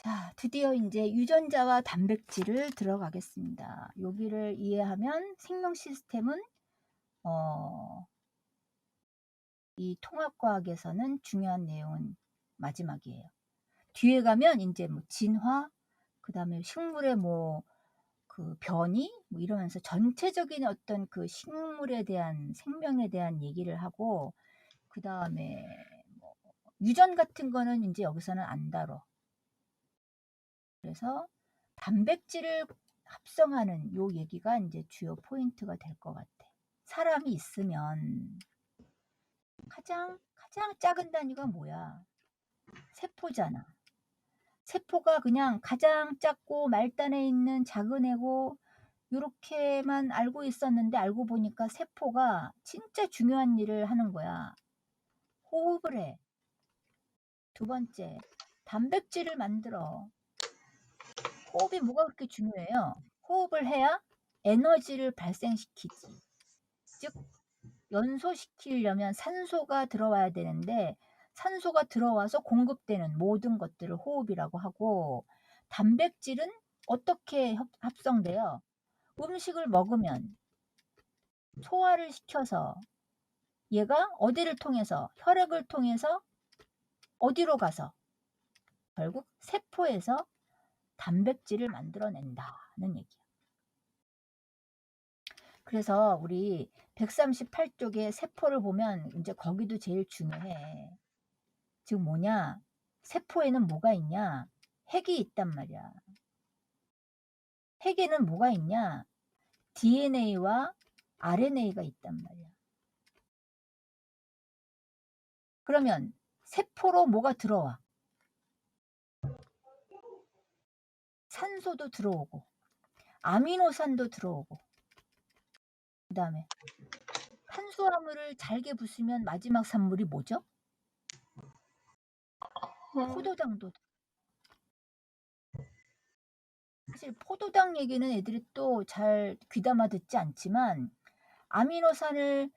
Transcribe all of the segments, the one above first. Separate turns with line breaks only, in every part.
자, 드디어 이제 유전자와 단백질을 들어가겠습니다. 여기를 이해하면 생명 시스템은 이 통합과학에서는 중요한 내용은 마지막이에요. 뒤에 가면 이제 뭐 진화, 그 다음에 식물의 뭐 그 변이, 뭐 이러면서 전체적인 어떤 그 식물에 대한 생명에 대한 얘기를 하고, 그 다음에 뭐 유전 같은 거는 이제 여기서는 안 다뤄. 그래서 단백질을 합성하는 요 얘기가 이제 주요 포인트가 될 것 같아. 사람이 있으면 가장 작은 단위가 뭐야? 세포잖아. 세포가 그냥 가장 작고 말단에 있는 작은 애고 요렇게만 알고 있었는데 알고 보니까 세포가 진짜 중요한 일을 하는 거야. 호흡을 해. 두 번째, 단백질을 만들어. 호흡이 뭐가 그렇게 중요해요? 호흡을 해야 에너지를 발생시키지. 즉 연소시키려면 산소가 들어와야 되는데 산소가 들어와서 공급되는 모든 것들을 호흡이라고 하고, 단백질은 어떻게 합성돼요? 음식을 먹으면 소화를 시켜서 얘가 어디를 통해서, 혈액을 통해서 어디로 가서 결국 세포에서 단백질을 만들어낸다는 얘기야. 그래서 우리 138쪽의 세포를 보면 이제 거기도 제일 중요해. 즉 뭐냐? 세포에는 뭐가 있냐? 핵이 있단 말이야. 핵에는 뭐가 있냐? DNA와 RNA가 있단 말이야. 그러면 세포로 뭐가 들어와? 산소도 들어오고 아미노산도 들어오고, 그 다음에 탄수화물을 잘게 부수면 마지막 산물이 뭐죠? 포도당도. 사실 포도당 얘기는 애들이 또 잘 귀담아 듣지 않지만, 아미노산을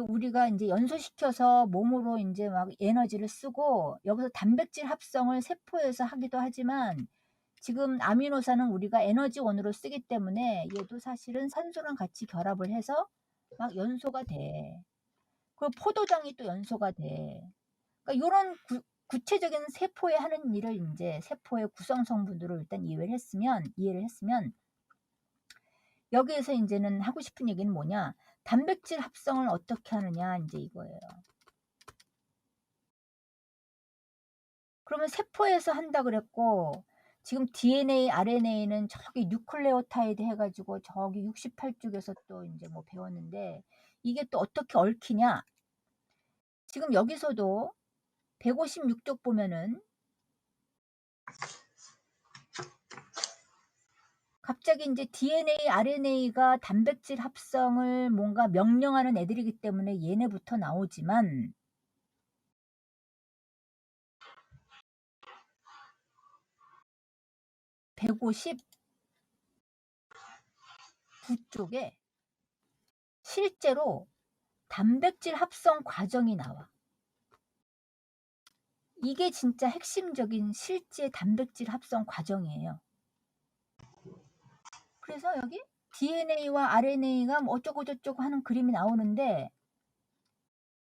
우리가 이제 연소시켜서 몸으로 이제 막 에너지를 쓰고 여기서 단백질 합성을 세포에서 하기도 하지만, 지금 아미노산은 우리가 에너지원으로 쓰기 때문에 얘도 사실은 산소랑 같이 결합을 해서 막 연소가 돼. 그리고 포도당이 또 연소가 돼. 그러니까 이런 구체적인 세포에 하는 일을 이제 세포의 구성 성분들을 일단 이해를 했으면 여기에서 이제는 하고 싶은 얘기는 뭐냐? 단백질 합성을 어떻게 하느냐 이제 이거예요. 그러면 세포에서 한다 그랬고, 지금 DNA, RNA는 저기 뉴클레오타이드 해가지고 저기 68쪽에서 또 이제 뭐 배웠는데 이게 또 어떻게 얽히냐? 지금 여기서도 156쪽 보면은 갑자기 이제 DNA, RNA가 단백질 합성을 뭔가 명령하는 애들이기 때문에 얘네부터 나오지만, 159쪽에 실제로 단백질 합성 과정이 나와. 이게 진짜 핵심적인 실제 단백질 합성 과정이에요. 그래서 여기 DNA와 RNA가 뭐 어쩌고저쩌고 하는 그림이 나오는데,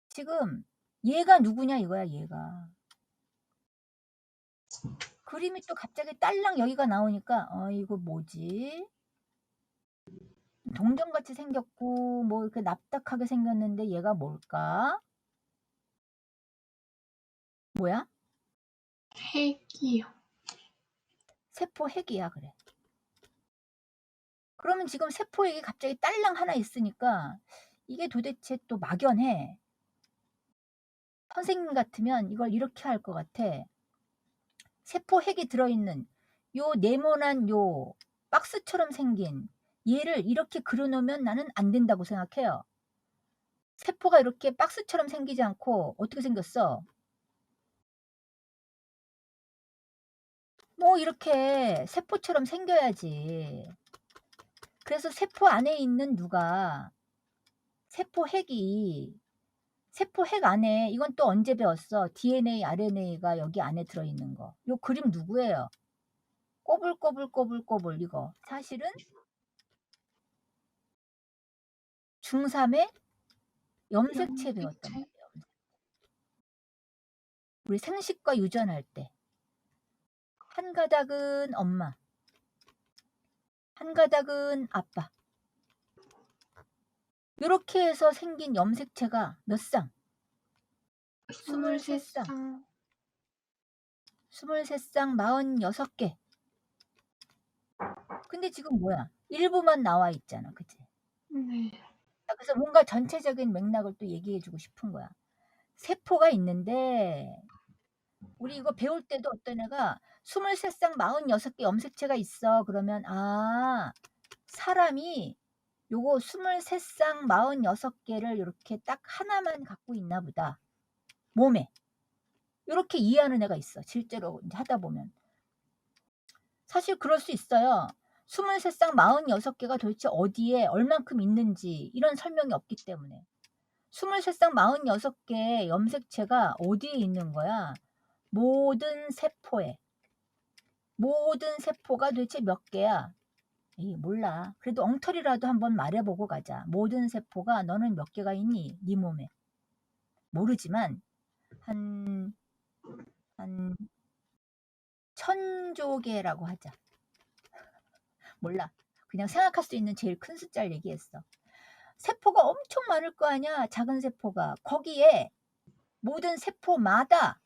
지금 얘가 누구냐 이거야. 얘가 그림이 또 갑자기 딸랑 여기가 나오니까 이거 뭐지? 동전같이 생겼고 뭐 이렇게 납작하게 생겼는데 얘가 뭘까? 뭐야?
핵이요.
세포 핵이야. 그래. 그러면 지금 세포 핵이 갑자기 딸랑 하나 있으니까 이게 도대체 또 막연해. 선생님 같으면 이걸 이렇게 할 것 같아. 세포 핵이 들어있는 요 네모난 요 박스처럼 생긴 얘를 이렇게 그려놓으면 나는 안 된다고 생각해요. 세포가 이렇게 박스처럼 생기지 않고 어떻게 생겼어? 뭐 이렇게 세포처럼 생겨야지. 그래서 세포 안에 있는 세포 핵이, 세포 핵 안에, 이건 또 언제 배웠어? DNA, RNA가 여기 안에 들어있는 거. 요 그림 누구예요? 꼬불꼬불꼬불꼬불 이거 사실은 중3에 염색체 배웠단
염색체.
말이에요. 우리 생식과 유전할 때 한 가닥은 엄마, 한 가닥은 아빠. 이렇게 해서 생긴 염색체가 몇 쌍? 23쌍.
23쌍.
23쌍 46개. 근데 지금 뭐야? 일부만 나와 있잖아. 그치?
네.
그래서 뭔가 전체적인 맥락을 또 얘기해주고 싶은 거야. 세포가 있는데 우리 이거 배울 때도 어떤 애가 23쌍 46개 염색체가 있어. 그러면 아, 사람이 요거 23쌍 46개를 이렇게 딱 하나만 갖고 있나 보다. 몸에. 이렇게 이해하는 애가 있어. 실제로 이제 하다 보면. 사실 그럴 수 있어요. 23쌍 46개가 도대체 어디에 얼만큼 있는지 이런 설명이 없기 때문에. 23쌍 46개의 염색체가 어디에 있는 거야? 모든 세포에. 모든 세포가 도대체 몇 개야? 몰라. 그래도 엉터리라도 한번 말해보고 가자. 모든 세포가 너는 몇 개가 있니? 네 몸에. 모르지만 한 1000조 개라고 하자. 몰라. 그냥 생각할 수 있는 제일 큰 숫자를 얘기했어. 세포가 엄청 많을 거 아니야. 작은 세포가. 거기에 모든 세포마다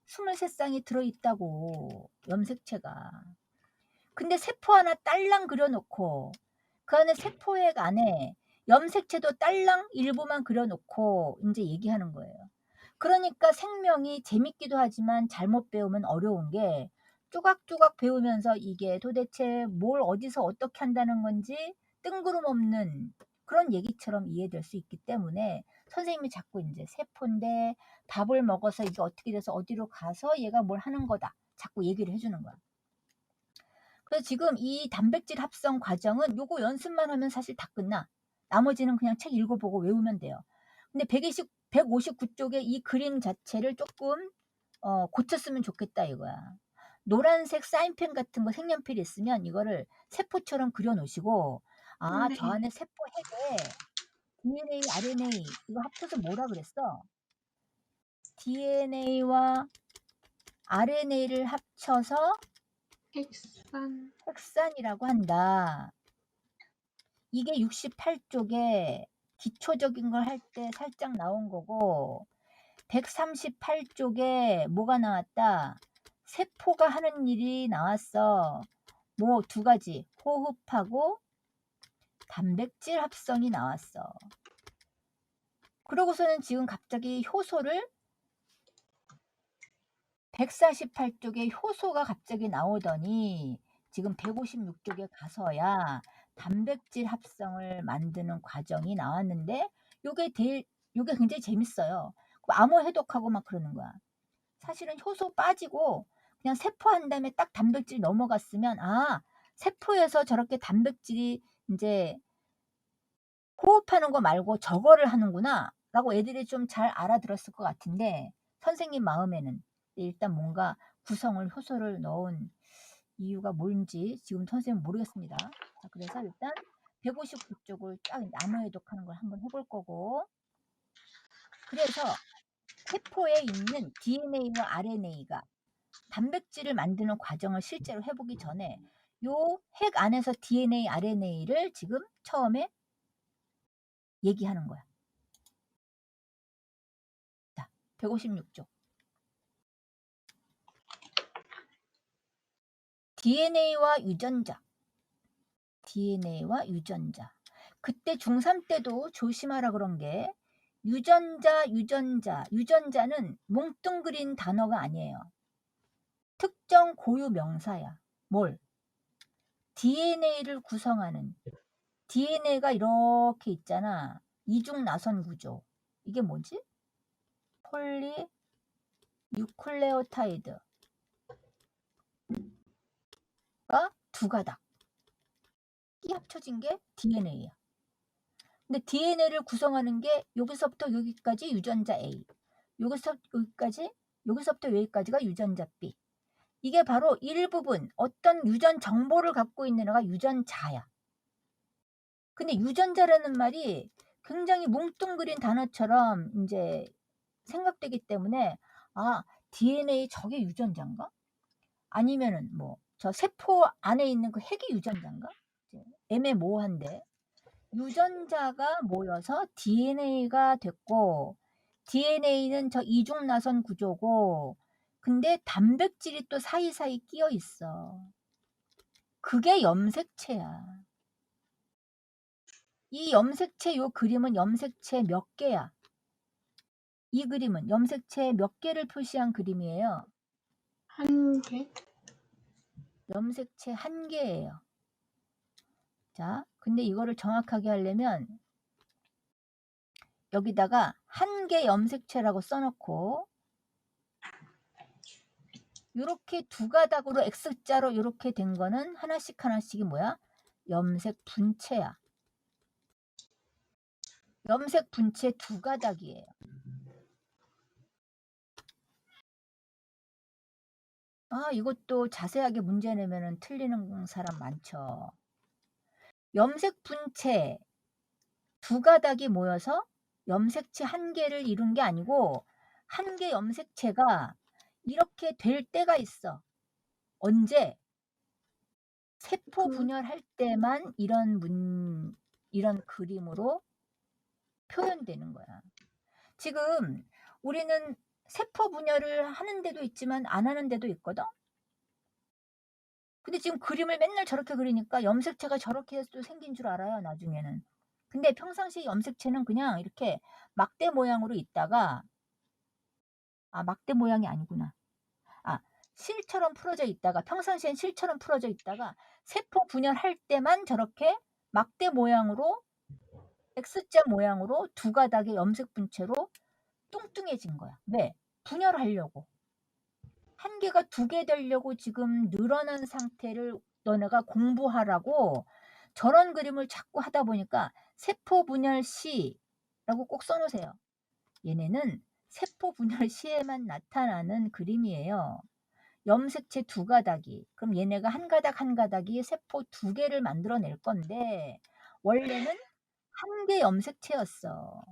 23쌍이 들어있다고. 염색체가. 근데 세포 하나 딸랑 그려놓고 그 안에 세포액 안에 염색체도 딸랑 일부만 그려놓고 이제 얘기하는 거예요. 그러니까 생명이 재밌기도 하지만 잘못 배우면 어려운 게 조각조각 배우면서 이게 도대체 뭘 어디서 어떻게 한다는 건지 뜬구름 없는 그런 얘기처럼 이해될 수 있기 때문에 선생님이 자꾸 이제 세포인데 밥을 먹어서 이게 어떻게 돼서 어디로 가서 얘가 뭘 하는 거다. 자꾸 얘기를 해주는 거야. 그래서 지금 이 단백질 합성 과정은 요거 연습만 하면 사실 다 끝나. 나머지는 그냥 책 읽어보고 외우면 돼요. 근데 159쪽의 이 그림 자체를 조금 고쳤으면 좋겠다 이거야. 노란색 사인펜 같은 거 색연필 있으면 이거를 세포처럼 그려놓으시고 아, 저
네.
안에 세포 핵에 DNA, RNA 이거 합쳐서 뭐라 그랬어? DNA와 RNA를 합쳐서
핵산.
핵산이라고 한다. 이게 68쪽에 기초적인 걸 할 때 살짝 나온 거고 138쪽에 뭐가 나왔다? 세포가 하는 일이 나왔어. 뭐 두 가지 호흡하고 단백질 합성이 나왔어. 그러고서는 지금 갑자기 효소를 148쪽에 효소가 갑자기 나오더니 지금 156쪽에 가서야 단백질 합성을 만드는 과정이 나왔는데 요게 굉장히 재밌어요. 암호 해독하고 막 그러는 거야. 사실은 효소 빠지고 그냥 세포 한 다음에 딱 단백질 넘어갔으면 아, 세포에서 저렇게 단백질이 이제 호흡하는 거 말고 저거를 하는구나 라고 애들이 좀 잘 알아들었을 것 같은데 선생님 마음에는 일단 뭔가 구성을 효소를 넣은 이유가 뭔지 지금 선생님 모르겠습니다. 자, 그래서 일단 159쪽을 딱 나무 해독하는 걸 한번 해볼 거고 그래서 세포에 있는 DNA와 RNA가 단백질을 만드는 과정을 실제로 해보기 전에 요 핵 안에서 DNA, RNA를 지금 처음에 얘기하는 거야. 자, 156쪽. DNA와 유전자. DNA와 유전자. 그때 중3 때도 조심하라 그런 게 유전자는 뭉뚱그린 단어가 아니에요. 특정 고유 명사야. 뭘? DNA를 구성하는 DNA가 이렇게 있잖아. 이중 나선 구조. 이게 뭐지? 폴리 뉴클레오타이드가 두 가닥. 이 합쳐진 게 DNA야. 근데 DNA를 구성하는 게 여기서부터 여기까지 유전자 A. 여기서부터 여기까지가 유전자 B. 이게 바로 일부분 어떤 유전 정보를 갖고 있는 애가 유전자야. 근데 유전자라는 말이 굉장히 뭉뚱그린 단어처럼 인제 생각되기 때문에 '아 DNA 저게 유전자인가? 아니면은 뭐 저 세포 안에 있는 그 핵이 유전자인가?' 이제 애매모호한데 유전자가 모여서 DNA가 됐고 DNA는 저 이중나선 구조고 근데 단백질이 또 사이사이 끼어 있어. 그게 염색체야. 이 염색체 요 그림은 염색체 몇 개야. 이 그림은 염색체 몇 개를 표시한 그림이에요.
1개.
염색체 1개예요. 자, 근데 이거를 정확하게 하려면 여기다가 1개 염색체라고 써 놓고 요렇게 두 가닥으로 X자로 요렇게 된 거는 하나씩 하나씩이 뭐야? 염색 분체야. 염색 분체 두 가닥이에요. 아 이것도 자세하게 문제 내면은 틀리는 사람 많죠. 염색 분체 두 가닥이 모여서 염색체 1개를 이룬 게 아니고 1개 염색체가 이렇게 될 때가 있어. 언제? 세포 분열할 때만 이런 그림으로 표현되는 거야. 지금 우리는 세포 분열을 하는 데도 있지만 안 하는 데도 있거든. 근데 지금 그림을 맨날 저렇게 그리니까 염색체가 저렇게 해서 또 생긴 줄 알아요, 나중에는. 근데 평상시 염색체는 그냥 이렇게 막대 모양으로 있다가 막대 모양이 아니구나. 실처럼 풀어져 있다가 평상시엔 실처럼 풀어져 있다가 세포 분열할 때만 저렇게 막대 모양으로 X자 모양으로 두 가닥의 염색 분체로 뚱뚱해진 거야. 왜? 분열하려고. 1개가 2개 되려고 지금 늘어난 상태를 너네가 공부하라고 저런 그림을 자꾸 하다 보니까 세포 분열 시라고 꼭 써 놓으세요. 얘네는 세포 분열 시에만 나타나는 그림이에요. 염색체 두 가닥이. 그럼 얘네가 한 가닥 한 가닥이 세포 2개를 만들어낼 건데 원래는 1개 염색체였어.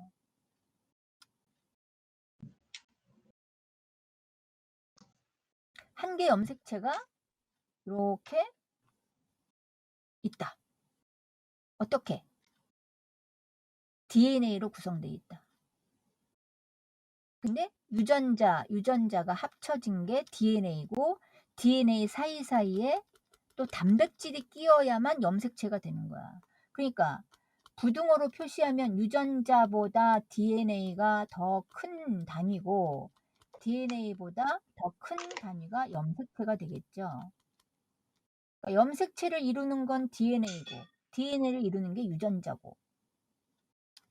1개 염색체가 요렇게 있다. 어떻게? DNA로 구성되어 있다. 근데 유전자가 합쳐진 게 DNA고 DNA 사이사이에 또 단백질이 끼어야만 염색체가 되는 거야. 그러니까 부등호로 표시하면 유전자보다 DNA가 더 큰 단위고 DNA보다 더 큰 단위가 염색체가 되겠죠. 그러니까 염색체를 이루는 건 DNA고 DNA를 이루는 게 유전자고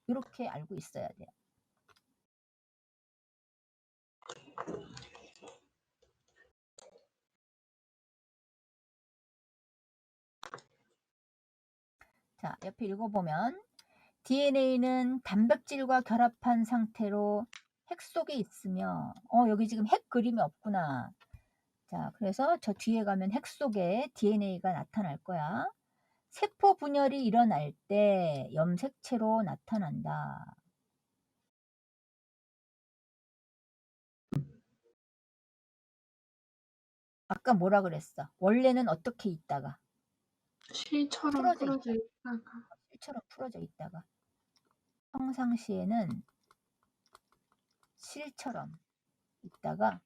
이렇게 알고 있어야 돼요. 자, 옆에 읽어보면 DNA는 단백질과 결합한 상태로 핵 속에 있으며 여기 지금 핵 그림이 없구나. 자, 그래서 저 뒤에 가면 핵 속에 DNA가 나타날 거야. 세포 분열이 일어날 때 염색체로 나타난다. 아까 뭐라 그랬어? 원래는 어떻게 있다가?
실처럼 풀어져 있다가.
실처럼 풀어져 있다가. 평상시에는 실처럼 있다가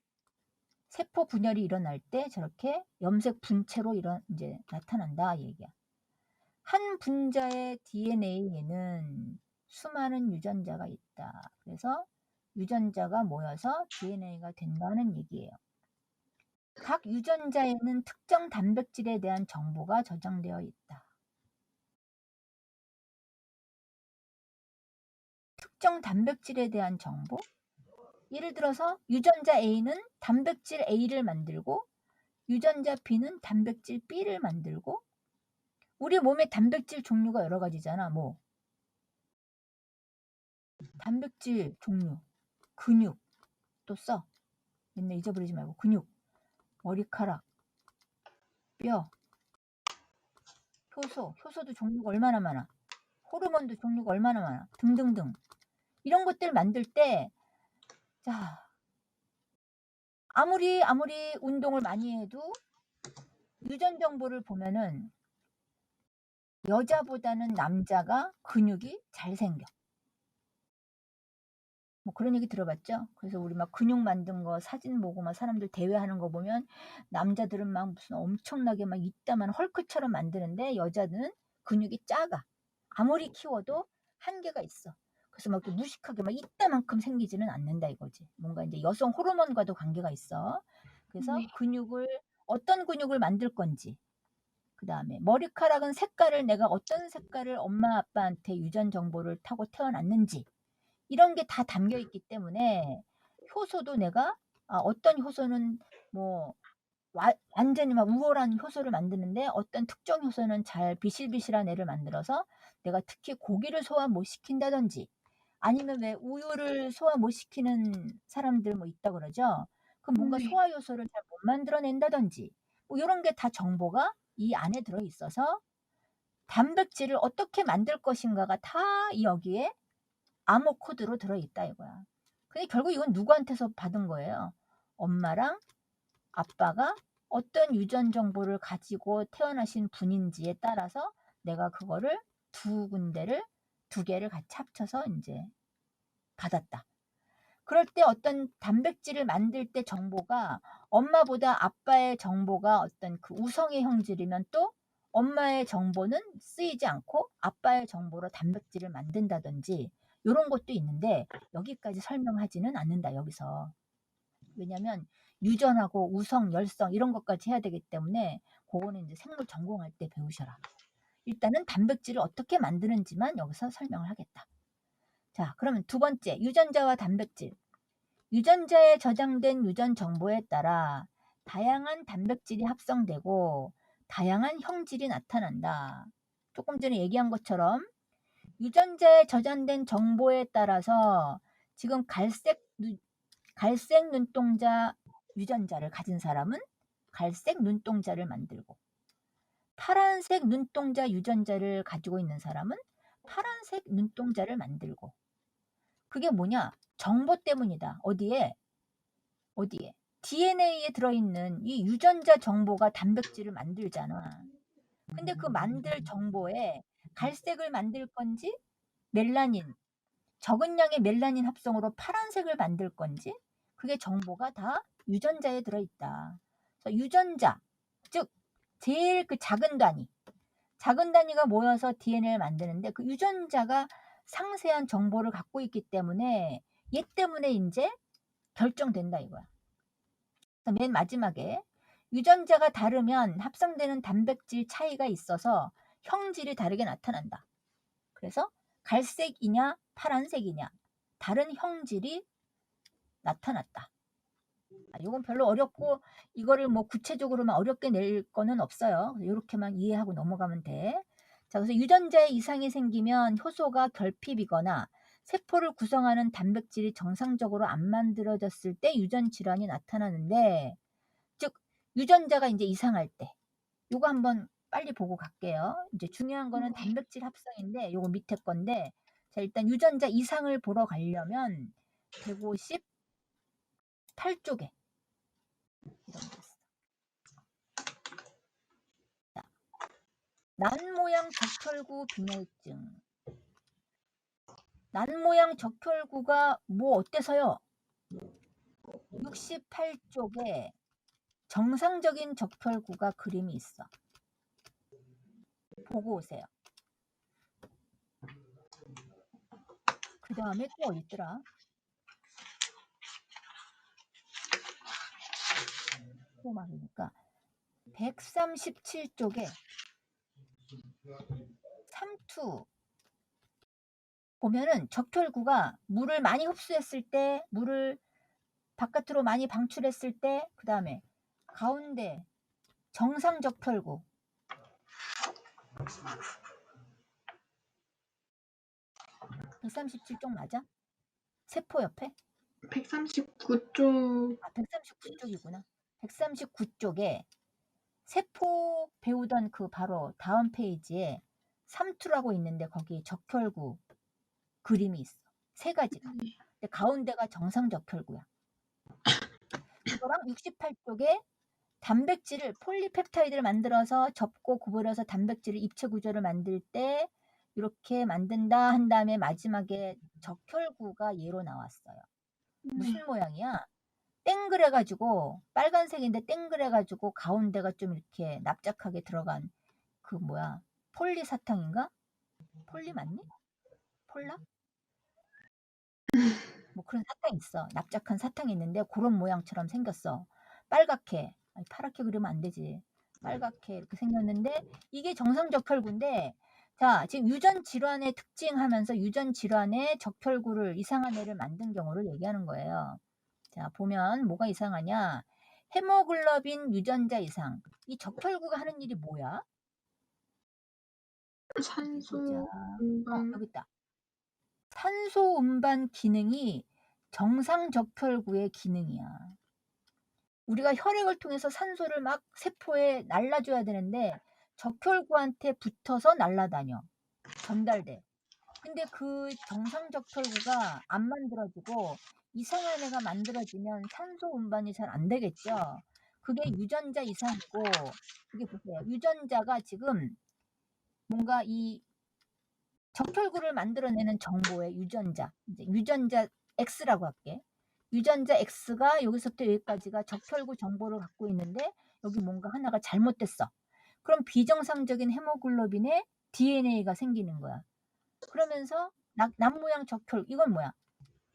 세포 분열이 일어날 때 저렇게 염색 분체로 이제 나타난다 얘기야. 한 분자의 DNA에는 수많은 유전자가 있다. 그래서 유전자가 모여서 DNA가 된다는 얘기예요. 각 유전자에는 특정 단백질에 대한 정보가 저장되어 있다. 특정 단백질에 대한 정보? 예를 들어서 유전자 A는 단백질 A를 만들고 유전자 B는 단백질 B를 만들고 우리 몸에 단백질 종류가 여러 가지잖아. 뭐 단백질 종류, 근육 또 써. 맨날 잊어버리지 말고 근육. 머리카락, 뼈, 효소도 종류가 얼마나 많아. 호르몬도 종류가 얼마나 많아. 등등등. 이런 것들 만들 때, 자, 아무리 운동을 많이 해도 유전 정보를 보면은 여자보다는 남자가 근육이 잘 생겨. 뭐 그런 얘기 들어봤죠? 그래서 우리 막 근육 만든 거 사진 보고 막 사람들 대회하는 거 보면 남자들은 막 무슨 엄청나게 막 이따만 헐크처럼 만드는데 여자는 근육이 작아. 아무리 키워도 한계가 있어. 그래서 막 이렇게 무식하게 막 이따만큼 생기지는 않는다 이거지. 뭔가 이제 여성 호르몬과도 관계가 있어. 그래서
네.
어떤 근육을 만들 건지, 그다음에 머리카락은 색깔을 내가 어떤 색깔을 엄마 아빠한테 유전 정보를 타고 태어났는지 이런 게 다 담겨 있기 때문에 효소도 내가 어떤 효소는 뭐 완전히 막 우월한 효소를 만드는데 어떤 특정 효소는 잘 비실비실한 애를 만들어서 내가 특히 고기를 소화 못 시킨다든지 아니면 왜 우유를 소화 못 시키는 사람들 뭐 있다 그러죠. 그럼 뭔가
네.
소화 요소를 잘 못 만들어낸다든지 뭐 요런 게 다 정보가 이 안에 들어 있어서 단백질을 어떻게 만들 것인가가 다 여기에 암호 코드로 들어있다 이거야. 근데 결국 이건 누구한테서 받은 거예요? 엄마랑 아빠가 어떤 유전 정보를 가지고 태어나신 분인지에 따라서 내가 그거를 두 개를 같이 합쳐서 이제 받았다. 그럴 때 어떤 단백질을 만들 때 정보가 엄마보다 아빠의 정보가 어떤 그 우성의 형질이면 또 엄마의 정보는 쓰이지 않고 아빠의 정보로 단백질을 만든다든지 요런 것도 있는데 여기까지 설명하지는 않는다 여기서. 왜냐면 유전하고 우성, 열성 이런 것까지 해야 되기 때문에 그거는 이제 생물 전공할 때 배우셔라. 일단은 단백질을 어떻게 만드는지만 여기서 설명을 하겠다. 자, 그러면 두 번째 유전자와 단백질. 유전자에 저장된 유전 정보에 따라 다양한 단백질이 합성되고 다양한 형질이 나타난다. 조금 전에 얘기한 것처럼 유전자에 저장된 정보에 따라서 지금 갈색 눈동자 유전자를 가진 사람은 갈색 눈동자를 만들고 파란색 눈동자 유전자를 가지고 있는 사람은 파란색 눈동자를 만들고 그게 뭐냐? 정보 때문이다. 어디에? DNA에 들어있는 이 유전자 정보가 단백질을 만들잖아. 근데 그 만들 정보에 갈색을 만들 건지 멜라닌, 적은 양의 멜라닌 합성으로 파란색을 만들 건지 그게 정보가 다 유전자에 들어있다. 그래서 유전자, 즉 제일 그 작은 단위가 모여서 DNA를 만드는데 그 유전자가 상세한 정보를 갖고 있기 때문에 얘 때문에 이제 결정된다 이거야. 맨 마지막에 유전자가 다르면 합성되는 단백질 차이가 있어서 형질이 다르게 나타난다. 그래서 갈색이냐 파란색이냐 다른 형질이 나타났다. 이건 별로 어렵고 이거를 뭐 구체적으로만 어렵게 낼 거는 없어요. 이렇게만 이해하고 넘어가면 돼. 자, 그래서 유전자에 이상이 생기면 효소가 결핍이거나 세포를 구성하는 단백질이 정상적으로 안 만들어졌을 때 유전 질환이 나타나는데 즉 유전자가 이제 이상할 때 요거 한번 빨리 보고 갈게요. 이제 중요한 거는
네.
단백질 합성인데 요거 밑에 건데 자 일단 유전자 이상을 보러 가려면 158쪽에 이런 게 있어. 자, 난모양 적혈구 빈혈증. 난모양 적혈구가 뭐 어때서요? 68쪽에 정상적인 적혈구가 그림이 있어. 보고 오세요. 그 다음에 또 어디 있더라? 또 말이니까 137쪽에 삼투 보면은 적혈구가 물을 많이 흡수했을 때, 물을 바깥으로 많이 방출했을 때, 그 다음에 가운데 정상 적혈구 137쪽 맞아? 세포 옆에?
139쪽.
139쪽이구나. 139쪽에 세포 배우던 그 바로 다음 페이지에 삼투라고 있는데 거기 적혈구 그림이 있어. 3가지가. 근데 가운데가 정상적혈구야. 그거랑 68쪽에 단백질을 폴리펩타이드를 만들어서 접고 구부려서 단백질을 입체 구조를 만들 때 이렇게 만든다 한 다음에 마지막에 적혈구가 얘로 나왔어요. 무슨 모양이야? 땡그래가지고 빨간색인데 땡그래가지고 가운데가 좀 이렇게 납작하게 들어간 그 뭐야? 폴리사탕인가? 폴리 맞니? 폴라? 뭐 그런 사탕 있어. 납작한 사탕이 있는데 그런 모양처럼 생겼어. 빨갛게. 아니, 파랗게 그리면 안 되지. 빨갛게 이렇게 생겼는데 이게 정상적혈구인데 자, 지금 유전 질환의 특징하면서 유전 질환의 적혈구를 이상한 애를 만든 경우를 얘기하는 거예요. 자, 보면 뭐가 이상하냐? 헤모글로빈 유전자 이상. 이 적혈구가 하는 일이 뭐야? 보자.
산소 운반.
여기 있다. 산소 운반 기능이 정상적혈구의 기능이야. 우리가 혈액을 통해서 산소를 막 세포에 날라줘야 되는데 적혈구한테 붙어서 날아다녀. 전달돼. 근데 그 정상적혈구가 안 만들어지고 이상한 애가 만들어지면 산소 운반이 잘 안 되겠죠. 그게 유전자 이상이고 이게 보세요. 유전자가 지금 뭔가 이 적혈구를 만들어내는 정보의 유전자, 이제 유전자 X라고 할게. 유전자 X가 여기서부터 여기까지가 적혈구 정보를 갖고 있는데 여기 뭔가 하나가 잘못됐어. 그럼 비정상적인 헤모글로빈에 DNA가 생기는 거야. 그러면서 남모양 적혈, 이건 뭐야?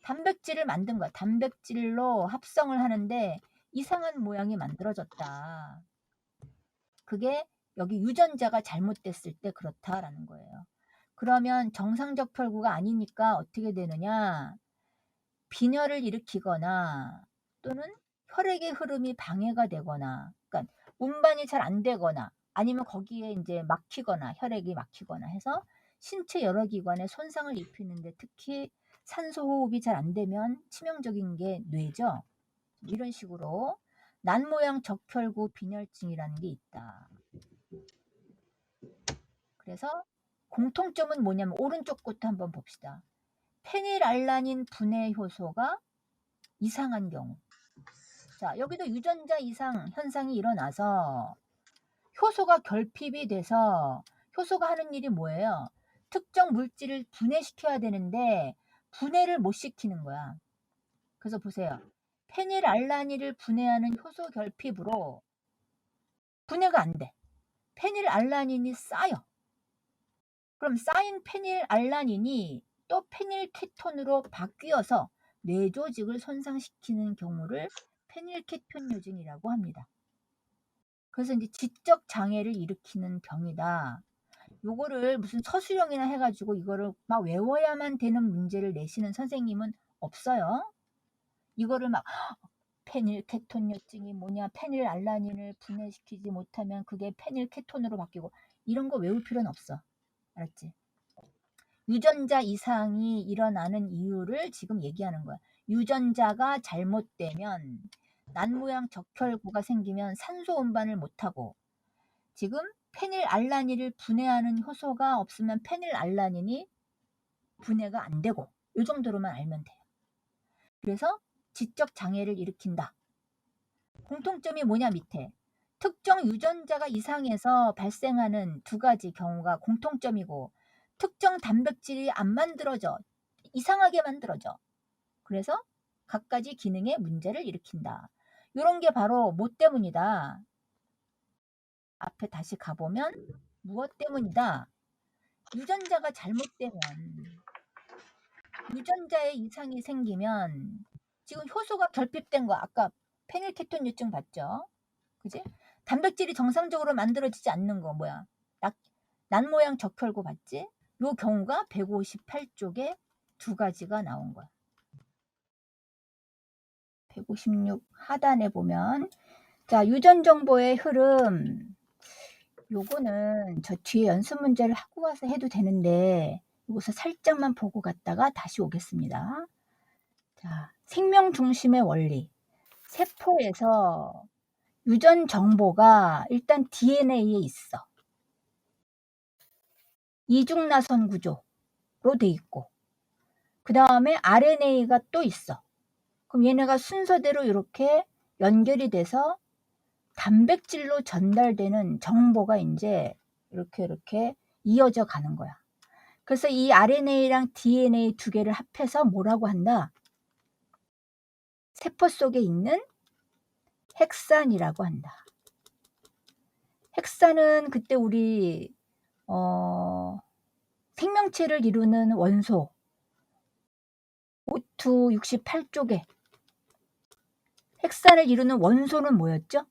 단백질을 만든 거야. 단백질로 합성을 하는데 이상한 모양이 만들어졌다. 그게 여기 유전자가 잘못됐을 때 그렇다라는 거예요. 그러면 정상적혈구가 아니니까 어떻게 되느냐? 빈혈을 일으키거나 또는 혈액의 흐름이 방해가 되거나, 그러니까 운반이 잘 안 되거나 아니면 거기에 이제 막히거나 혈액이 막히거나 해서 신체 여러 기관에 손상을 입히는데 특히 산소 호흡이 잘 안 되면 치명적인 게 뇌죠. 이런 식으로 난모양 적혈구 빈혈증이라는 게 있다. 그래서 공통점은 뭐냐면 오른쪽 것도 한번 봅시다. 페닐알라닌 분해 효소가 이상한 경우. 자, 여기도 유전자 이상 현상이 일어나서 효소가 결핍이 돼서 효소가 하는 일이 뭐예요? 특정 물질을 분해시켜야 되는데 분해를 못 시키는 거야. 그래서 보세요. 페닐알라닌을 분해하는 효소 결핍으로 분해가 안 돼. 페닐알라닌이 쌓여. 그럼 쌓인 페닐알라닌이 또 페닐케톤으로 바뀌어서 뇌조직을 손상시키는 경우를 페닐케톤요증이라고 합니다. 그래서 이제 지적 장애를 일으키는 병이다. 요거를 무슨 서술형이나 해가지고 이거를 막 외워야만 되는 문제를 내시는 선생님은 없어요. 이거를 막 페닐케톤요증이 뭐냐, 페닐알라닌을 분해시키지 못하면 그게 페닐케톤으로 바뀌고 이런 거 외울 필요는 없어. 알았지? 유전자 이상이 일어나는 이유를 지금 얘기하는 거야. 유전자가 잘못되면 난모양 적혈구가 생기면 산소 운반을 못하고 지금 페닐알라닌을 분해하는 효소가 없으면 페닐알라닌이 분해가 안 되고 이 정도로만 알면 돼요. 그래서 지적 장애를 일으킨다. 공통점이 뭐냐 밑에 특정 유전자가 이상해서 발생하는 2가지 경우가 공통점이고 특정 단백질이 안 만들어져 이상하게 만들어져. 그래서 갖가지 기능에 문제를 일으킨다. 이런 게 바로 뭐 때문이다. 앞에 다시 가보면 무엇 때문이다. 유전자가 잘못되면 유전자에 이상이 생기면 지금 효소가 결핍된 거 아까 페닐케톤유증 봤죠? 그지? 단백질이 정상적으로 만들어지지 않는 거 뭐야? 난모양 적혈구 봤지? 요 경우가 158쪽에 2가지가 나온 거야. 156 하단에 보면 자, 유전 정보의 흐름 요거는 저 뒤에 연습 문제를 하고 와서 해도 되는데 여기서 살짝만 보고 갔다가 다시 오겠습니다. 자, 생명 중심의 원리. 세포에서 유전 정보가 일단 DNA에 있어. 이중나선 구조로 돼 있고, 그 다음에 RNA가 또 있어. 그럼 얘네가 순서대로 이렇게 연결이 돼서 단백질로 전달되는 정보가 이제 이렇게 이어져 가는 거야. 그래서 이 RNA랑 DNA 두 개를 합해서 뭐라고 한다? 세포 속에 있는 핵산이라고 한다. 핵산은 그때 우리 생명체를 이루는 원소 O2 68쪽에 핵산을 이루는 원소는 뭐였죠?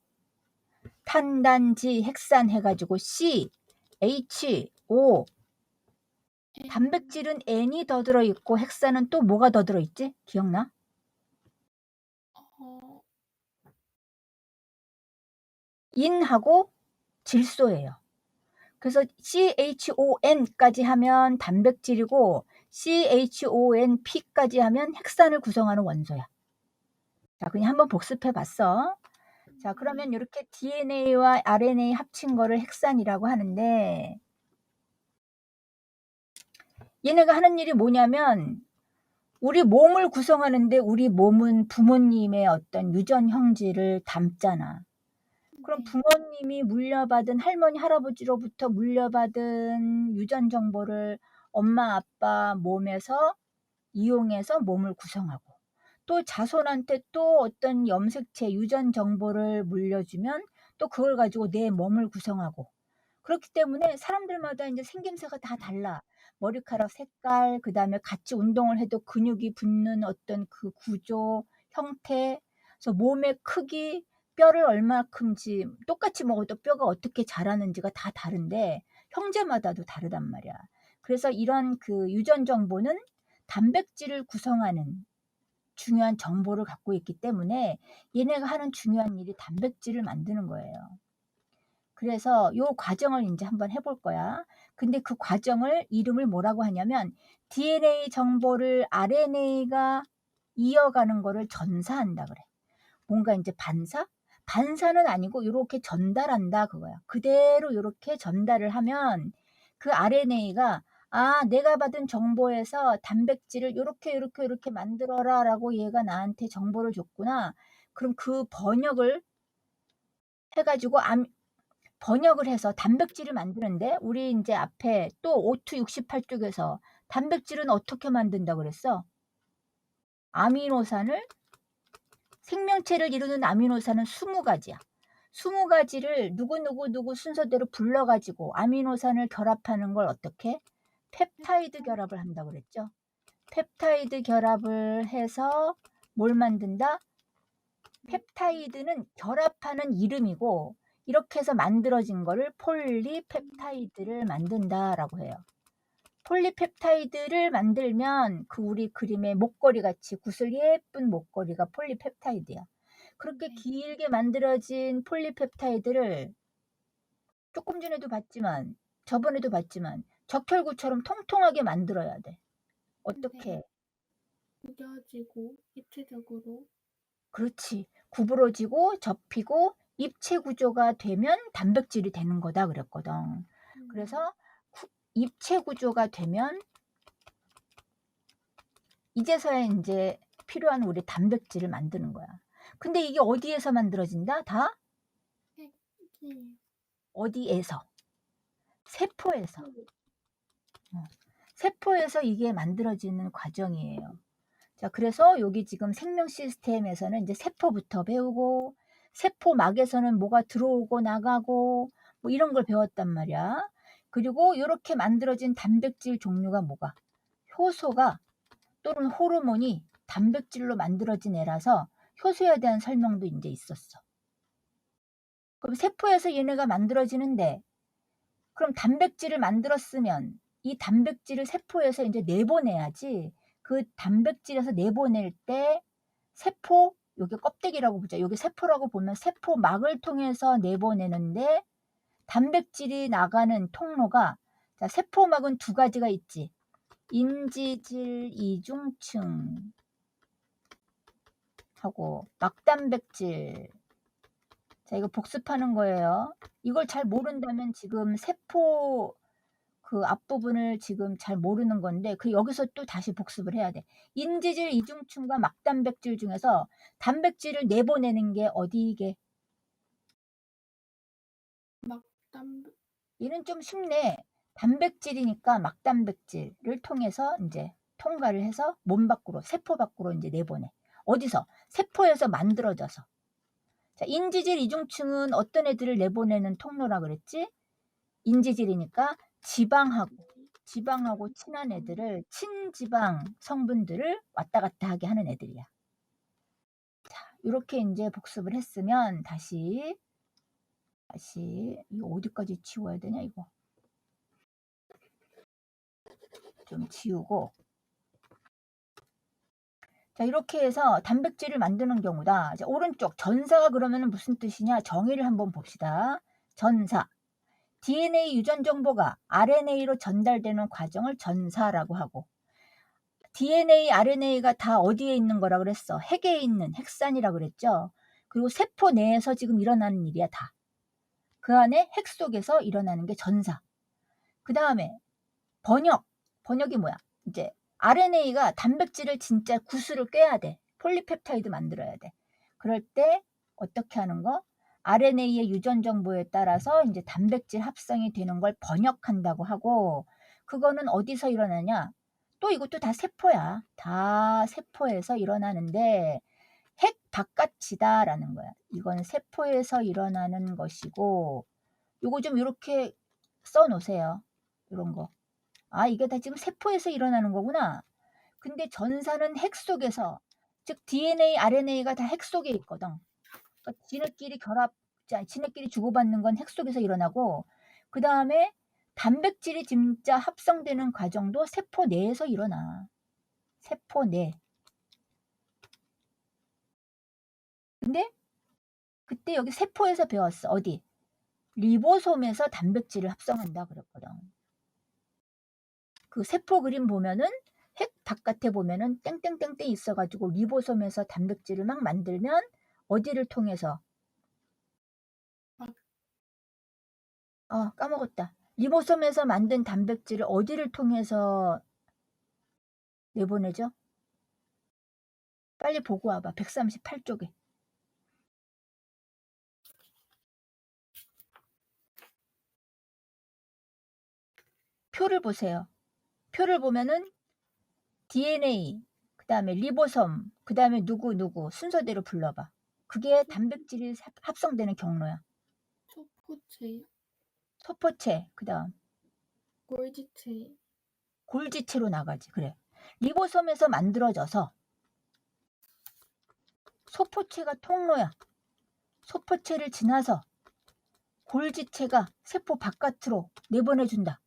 탄단지 핵산 해가지고 C, H, O. 단백질은 N이 더 들어있고 핵산은 또 뭐가 더 들어있지? 기억나? 인하고 질소예요. 그래서 CHON까지 하면 단백질이고 CHONP까지 하면 핵산을 구성하는 원소야. 자, 그냥 한번 복습해 봤어. 자, 그러면 이렇게 DNA와 RNA 합친 거를 핵산이라고 하는데, 얘네가 하는 일이 뭐냐면 우리 몸을 구성하는데 우리 몸은 부모님의 어떤 유전 형질을 담잖아. 그럼 부모님이 물려받은 할머니 할아버지로부터 물려받은 유전 정보를 엄마 아빠 몸에서 이용해서 몸을 구성하고, 또 자손한테 또 어떤 염색체 유전 정보를 물려주면 또 그걸 가지고 내 몸을 구성하고, 그렇기 때문에 사람들마다 이제 생김새가 다 달라. 머리카락 색깔, 그 다음에 같이 운동을 해도 근육이 붙는 어떤 그 구조, 형태, 그래서 몸의 크기, 뼈를 얼마큼지 똑같이 먹어도 뼈가 어떻게 자라는지가 다 다른데 형제마다도 다르단 말이야. 그래서 이런 그 유전 정보는 단백질을 구성하는 중요한 정보를 갖고 있기 때문에 얘네가 하는 중요한 일이 단백질을 만드는 거예요. 그래서 요 과정을 이제 한번 해볼 거야. 근데 그 과정을 이름을 뭐라고 하냐면 DNA 정보를 RNA가 이어가는 거를 전사한다 그래. 뭔가 이제 반사? 반사는 아니고 이렇게 전달한다 그거야. 그대로 이렇게 전달을 하면 그 RNA가 내가 받은 정보에서 단백질을 이렇게 만들어라 라고 얘가 나한테 정보를 줬구나. 그럼 그 번역을 해가지고 번역을 해서 단백질을 만드는데, 우리 이제 앞에 또 O2 68쪽에서 단백질은 어떻게 만든다 그랬어? 아미노산을, 생명체를 이루는 아미노산은 20가지야. 20가지를 누구 순서대로 불러가지고 아미노산을 결합하는 걸 어떻게? 펩타이드 결합을 한다고 그랬죠. 펩타이드 결합을 해서 뭘 만든다? 펩타이드는 결합하는 이름이고, 이렇게 해서 만들어진 거를 폴리펩타이드를 만든다라고 해요. 폴리펩타이드를 만들면 그 우리 그림의 목걸이 같이 구슬 예쁜 목걸이가 폴리펩타이드야. 그렇게 길게 만들어진 폴리펩타이드를 조금 전에도 봤지만, 저번에도 봤지만 적혈구처럼 통통하게 만들어야 돼. 어떻게?
구겨지고 입체적으로.
그렇지. 구부러지고 접히고 입체 구조가 되면 단백질이 되는 거다 그랬거든. 그래서 입체 구조가 되면 이제서야 이제 필요한 우리 단백질을 만드는 거야. 근데 이게 어디에서 만들어진다? 다? 어디에서? 세포에서. 세포에서 이게 만들어지는 과정이에요. 자, 그래서 여기 지금 생명 시스템에서는 이제 세포부터 배우고, 세포막에서는 뭐가 들어오고 나가고 뭐 이런 걸 배웠단 말이야. 그리고 이렇게 만들어진 단백질 종류가 뭐가? 효소가 또는 호르몬이 단백질로 만들어진 애라서 효소에 대한 설명도 이제 있었어. 그럼 세포에서 얘네가 만들어지는데, 그럼 단백질을 만들었으면 이 단백질을 세포에서 이제 내보내야지. 그 단백질에서 내보낼 때 세포, 여기 껍데기라고 보자. 여기 세포라고 보면 세포막을 통해서 내보내는데, 단백질이 나가는 통로가, 자, 세포막은 2가지가 있지. 인지질 이중층 하고 막단백질. 자, 이거 복습하는 거예요. 이걸 잘 모른다면 지금 세포 그 앞부분을 지금 잘 모르는 건데 여기서 또 다시 복습을 해야 돼. 인지질 이중층과 막단백질 중에서 단백질을 내보내는 게 어디게?
막단
얘는 좀 쉽네. 단백질이니까 막단백질을 통해서 이제 통과를 해서 몸 밖으로, 세포 밖으로 이제 내보내. 어디서? 세포에서 만들어져서. 자, 인지질 이중층은 어떤 애들을 내보내는 통로라 그랬지? 인지질이니까 지방하고 친한 애들을, 친지방 성분들을 왔다 갔다 하게 하는 애들이야. 자, 이렇게 이제 복습을 했으면 다시 이거 어디까지 지워야 되냐 이거. 좀 지우고. 자, 이렇게 해서 단백질을 만드는 경우다. 이제 오른쪽 전사가 그러면 무슨 뜻이냐? 정의를 한번 봅시다. 전사. DNA 유전 정보가 RNA로 전달되는 과정을 전사라고 하고, DNA, RNA가 다 어디에 있는 거라 그랬어? 핵에 있는 핵산이라 그랬죠. 그리고 세포 내에서 지금 일어나는 일이야 다. 그 안에 핵 속에서 일어나는 게 전사. 그 다음에 번역이 뭐야? 이제 RNA가 단백질을 진짜 구슬을 꿰야 돼. 폴리펩타이드 만들어야 돼. 그럴 때 어떻게 하는 거? RNA의 유전 정보에 따라서 이제 단백질 합성이 되는 걸 번역한다고 하고, 그거는 어디서 일어나냐? 또 이것도 다 세포야. 다 세포에서 일어나는데 핵 바깥이다라는 거야. 이건 세포에서 일어나는 것이고, 요거 좀 이렇게 써 놓으세요. 이런 거. 아, 이게 다 지금 세포에서 일어나는 거구나. 근데 전사는 핵 속에서, 즉 DNA, RNA가 다 핵 속에 있거든. 그러니까 지네끼리 주고받는 건 핵 속에서 일어나고, 그 다음에 단백질이 진짜 합성되는 과정도 세포 내에서 일어나. 세포 내. 근데 그때 여기 세포에서 배웠어. 어디? 리보솜에서 단백질을 합성한다 그랬거든. 그 세포 그림 보면은 핵 바깥에 보면은 땡땡땡땡 있어가지고 리보솜에서 단백질을 막 만들면 어디를 통해서? 까먹었다. 리보솜에서 만든 단백질을 어디를 통해서 내보내죠? 빨리 보고 와봐. 138쪽에. 표를 보세요. 표를 보면은 DNA, 그 다음에 리보솜, 그 다음에 누구 순서대로 불러봐. 그게 단백질이 합성되는 경로야. 소포체, 그 다음 골지체로 나가지. 그래. 리보솜에서 만들어져서 소포체가 통로야. 소포체를 지나서 골지체가 세포 바깥으로 내보내준다.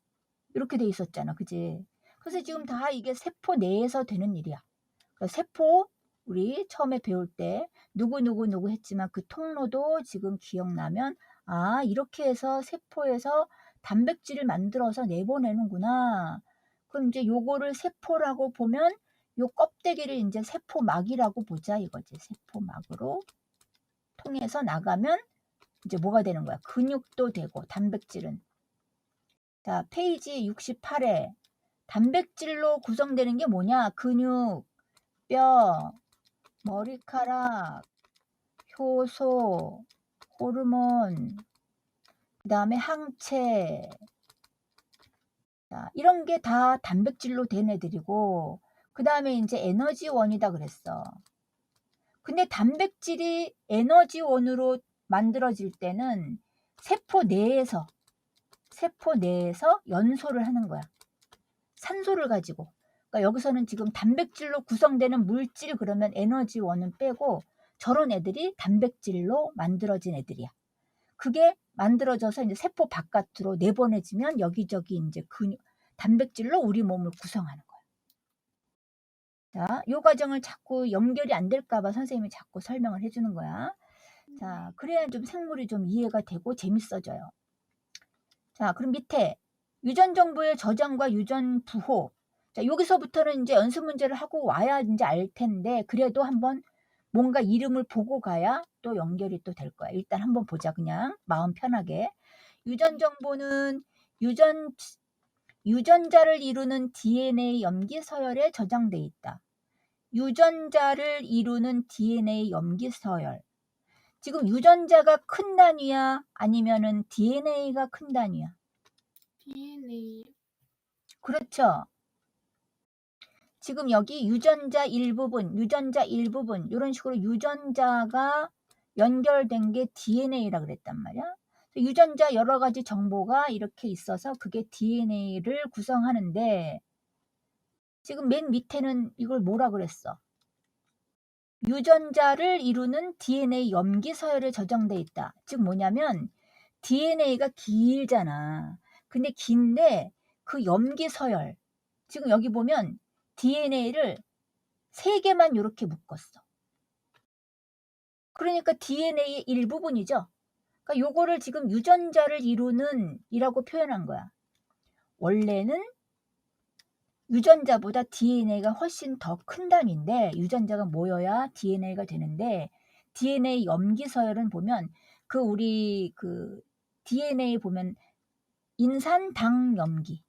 이렇게 돼 있었잖아. 그지? 그래서 지금 다 이게 세포 내에서 되는 일이야. 그러니까 세포, 우리 처음에 배울 때 누구 했지만 그 통로도 지금 기억나면, 아, 이렇게 해서 세포에서 단백질을 만들어서 내보내는구나. 그럼 이제 요거를 세포라고 보면 요 껍데기를 이제 세포막이라고 보자 이거지. 세포막으로 통해서 나가면 이제 뭐가 되는 거야? 근육도 되고 단백질은. 자, 페이지 68에 단백질로 구성되는 게 뭐냐? 근육, 뼈, 머리카락, 효소, 호르몬, 그 다음에 항체. 자, 이런 게 다 단백질로 된 애들이고, 그 다음에 이제 에너지원이다 그랬어. 근데 단백질이 에너지원으로 만들어질 때는 세포 내에서 연소를 하는 거야. 산소를 가지고. 그러니까 여기서는 지금 단백질로 구성되는 물질 그러면 에너지원은 빼고 저런 애들이 단백질로 만들어진 애들이야. 그게 만들어져서 이제 세포 바깥으로 내보내지면 여기저기 이제 단백질로 우리 몸을 구성하는 거야. 자, 이 과정을 자꾸 연결이 안 될까봐 선생님이 자꾸 설명을 해주는 거야. 자, 그래야 좀 생물이 좀 이해가 되고 재밌어져요. 자, 그럼 밑에 유전 정보의 저장과 유전 부호. 자, 여기서부터는 이제 연습 문제를 하고 와야 이제 알 텐데, 그래도 한번 뭔가 이름을 보고 가야 또 연결이 또 될 거야. 일단 한번 보자. 그냥 마음 편하게. 유전 정보는 유전자를 이루는 DNA 염기 서열에 저장돼 있다. 유전자를 이루는 DNA 염기 서열. 지금 유전자가 큰 단위야? 아니면은 DNA가 큰 단위야?
DNA.
그렇죠. 지금 여기 유전자 일부분 이런 식으로 유전자가 연결된 게 DNA라 그랬단 말이야. 유전자 여러 가지 정보가 이렇게 있어서 그게 DNA를 구성하는데 지금 맨 밑에는 이걸 뭐라 그랬어? 유전자를 이루는 DNA 염기 서열에 저장돼 있다. 즉 뭐냐면 DNA가 길잖아. 근데 긴데 그 염기 서열. 지금 여기 보면 DNA를 3개만 이렇게 묶었어. 그러니까 DNA의 일부분이죠. 그러니까 요거를 지금 유전자를 이루는 이라고 표현한 거야. 원래는 유전자보다 DNA가 훨씬 더 큰 단위인데 유전자가 모여야 DNA가 되는데 DNA 염기 서열은 보면 우리 DNA 보면 인산당 염기.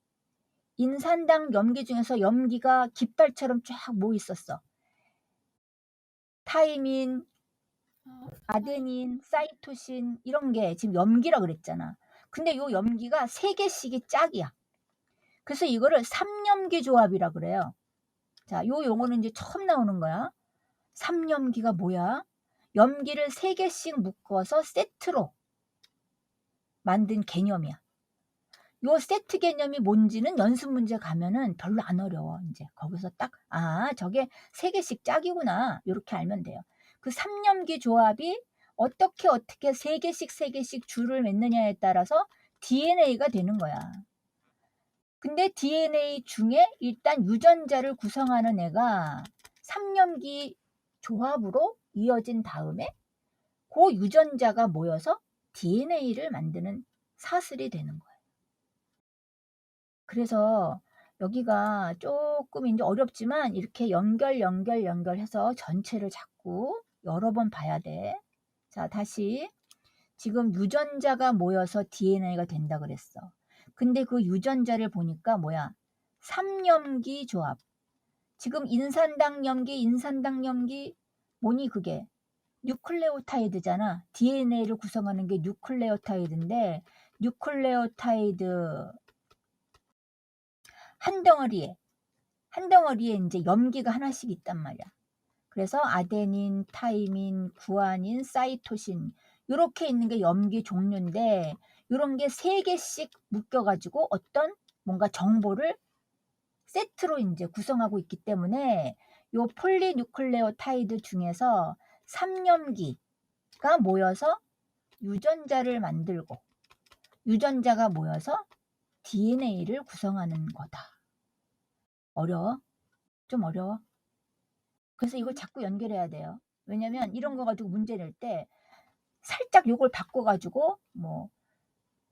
인산당 염기 중에서 염기가 깃발처럼 쫙 모여 있었어. 타이민, 아데닌, 사이토신 이런 게 지금 염기라 그랬잖아. 근데 요 염기가 3개씩이 짝이야. 그래서 이거를 3염기 조합이라 그래요. 자, 요 용어는 이제 처음 나오는 거야. 3염기가 뭐야? 염기를 3개씩 묶어서 세트로 만든 개념이야. 요 세트 개념이 뭔지는 연습 문제 가면은 별로 안 어려워. 이제 거기서 딱 저게 3개씩 짝이구나 이렇게 알면 돼요. 그 3염기 조합이 어떻게 3개씩 줄을 맺느냐에 따라서 DNA가 되는 거야. 근데 DNA 중에 일단 유전자를 구성하는 애가 3염기 조합으로 이어진 다음에 그 유전자가 모여서 DNA를 만드는 사슬이 되는 거예요. 그래서 여기가 조금 이제 어렵지만 이렇게 연결해서 전체를 자꾸 여러 번 봐야 돼. 자, 다시 지금 유전자가 모여서 DNA가 된다 그랬어. 근데 그 유전자를 보니까 뭐야? 3염기 조합. 지금 인산당 염기 뭐니 그게? 뉴클레오타이드잖아. DNA를 구성하는 게 뉴클레오타이드인데 뉴클레오타이드 한 덩어리에 이제 염기가 하나씩 있단 말이야. 그래서 아데닌, 타이민, 구아닌, 사이토신 요렇게 있는 게 염기 종류인데 요런 게 3개씩 묶여 가지고 어떤 뭔가 정보를 세트로 이제 구성하고 있기 때문에 요 폴리뉴클레오타이드 중에서 3염기가 모여서 유전자를 만들고 유전자가 모여서 DNA를 구성하는 거다. 어려워? 좀 어려워? 그래서 이걸 자꾸 연결해야 돼요. 왜냐면 이런 거 가지고 문제 낼 때 살짝 요걸 바꿔 가지고 뭐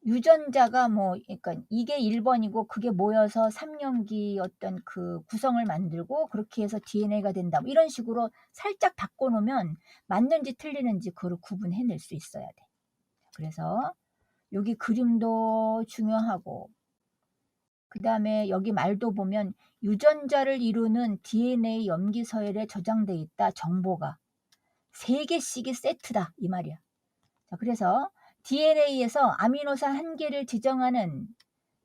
유전자가 그러니까 이게 1번이고 그게 모여서 3염기 어떤 그 구성을 만들고 그렇게 해서 DNA가 된다. 뭐 이런 식으로 살짝 바꿔 놓으면 맞는지 틀리는지 그걸 구분해낼 수 있어야 돼. 그래서 여기 그림도 중요하고 그다음에 여기 말도 보면 유전자를 이루는 DNA 염기 서열에 저장돼 있다. 정보가 3개씩이 세트다 이 말이야. 자, 그래서 DNA에서 아미노산 1개를 지정하는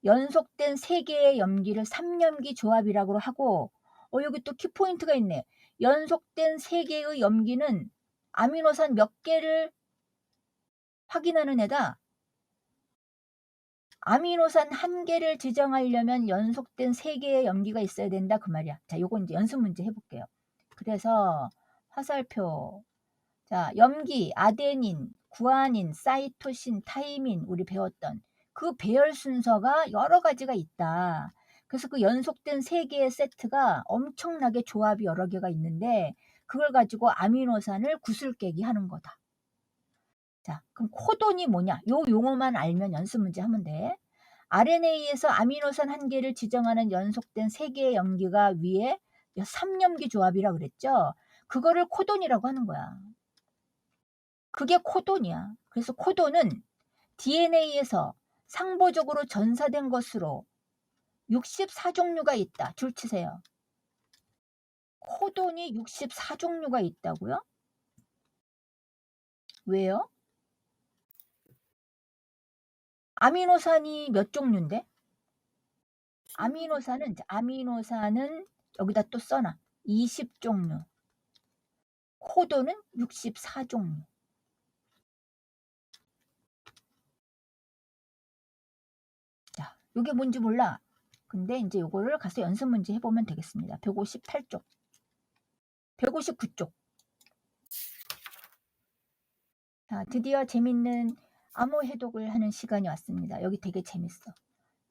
연속된 3개의 염기를 3염기 조합이라고 하고 여기 또 키포인트가 있네. 연속된 3개의 염기는 아미노산 몇 개를 확인하는 애다. 아미노산 1개를 지정하려면 연속된 3개의 염기가 있어야 된다 그 말이야. 자, 요건 이제 연습 문제 해볼게요. 그래서 화살표. 자, 염기, 아데닌, 구아닌, 사이토신, 타이민 우리 배웠던 그 배열 순서가 여러 가지가 있다. 그래서 그 연속된 3개의 세트가 엄청나게 조합이 여러 개가 있는데 그걸 가지고 아미노산을 구슬깨기 하는 거다. 자, 그럼 코돈이 뭐냐? 요 용어만 알면 연습 문제 하면 돼. RNA에서 아미노산 1개를 지정하는 연속된 3개의 염기가 위에 3염기 조합이라 그랬죠. 그거를 코돈이라고 하는 거야. 그게 코돈이야. 그래서 코돈은 DNA에서 상보적으로 전사된 것으로 64종류가 있다. 줄 치세요. 코돈이 64종류가 있다고요? 왜요? 아미노산이 몇 종류인데? 아미노산은 여기다 또 써놔. 20종류. 코돈은 64종류. 자, 요게 뭔지 몰라. 근데 이제 요거를 가서 연습 문제 해보면 되겠습니다. 158쪽. 159쪽. 자, 드디어 재밌는 암호 해독을 하는 시간이 왔습니다. 여기 되게 재밌어.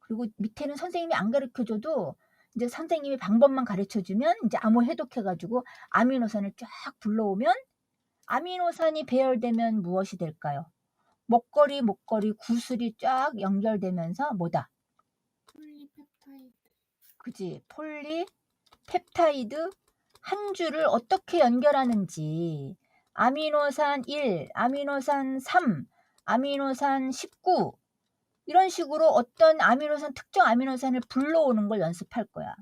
그리고 밑에는 선생님이 안 가르쳐줘도 이제 선생님이 방법만 가르쳐주면 이제 암호 해독해가지고 아미노산을 쫙 불러오면 아미노산이 배열되면 무엇이 될까요? 목걸이, 구슬이 쫙 연결되면서 뭐다?
폴리펩타이드.
그지? 폴리펩타이드 한 줄을 어떻게 연결하는지 아미노산 1, 아미노산 3, 아미노산 19 이런 식으로 어떤 아미노산 특정 아미노산을 불러오는 걸 연습할 거야.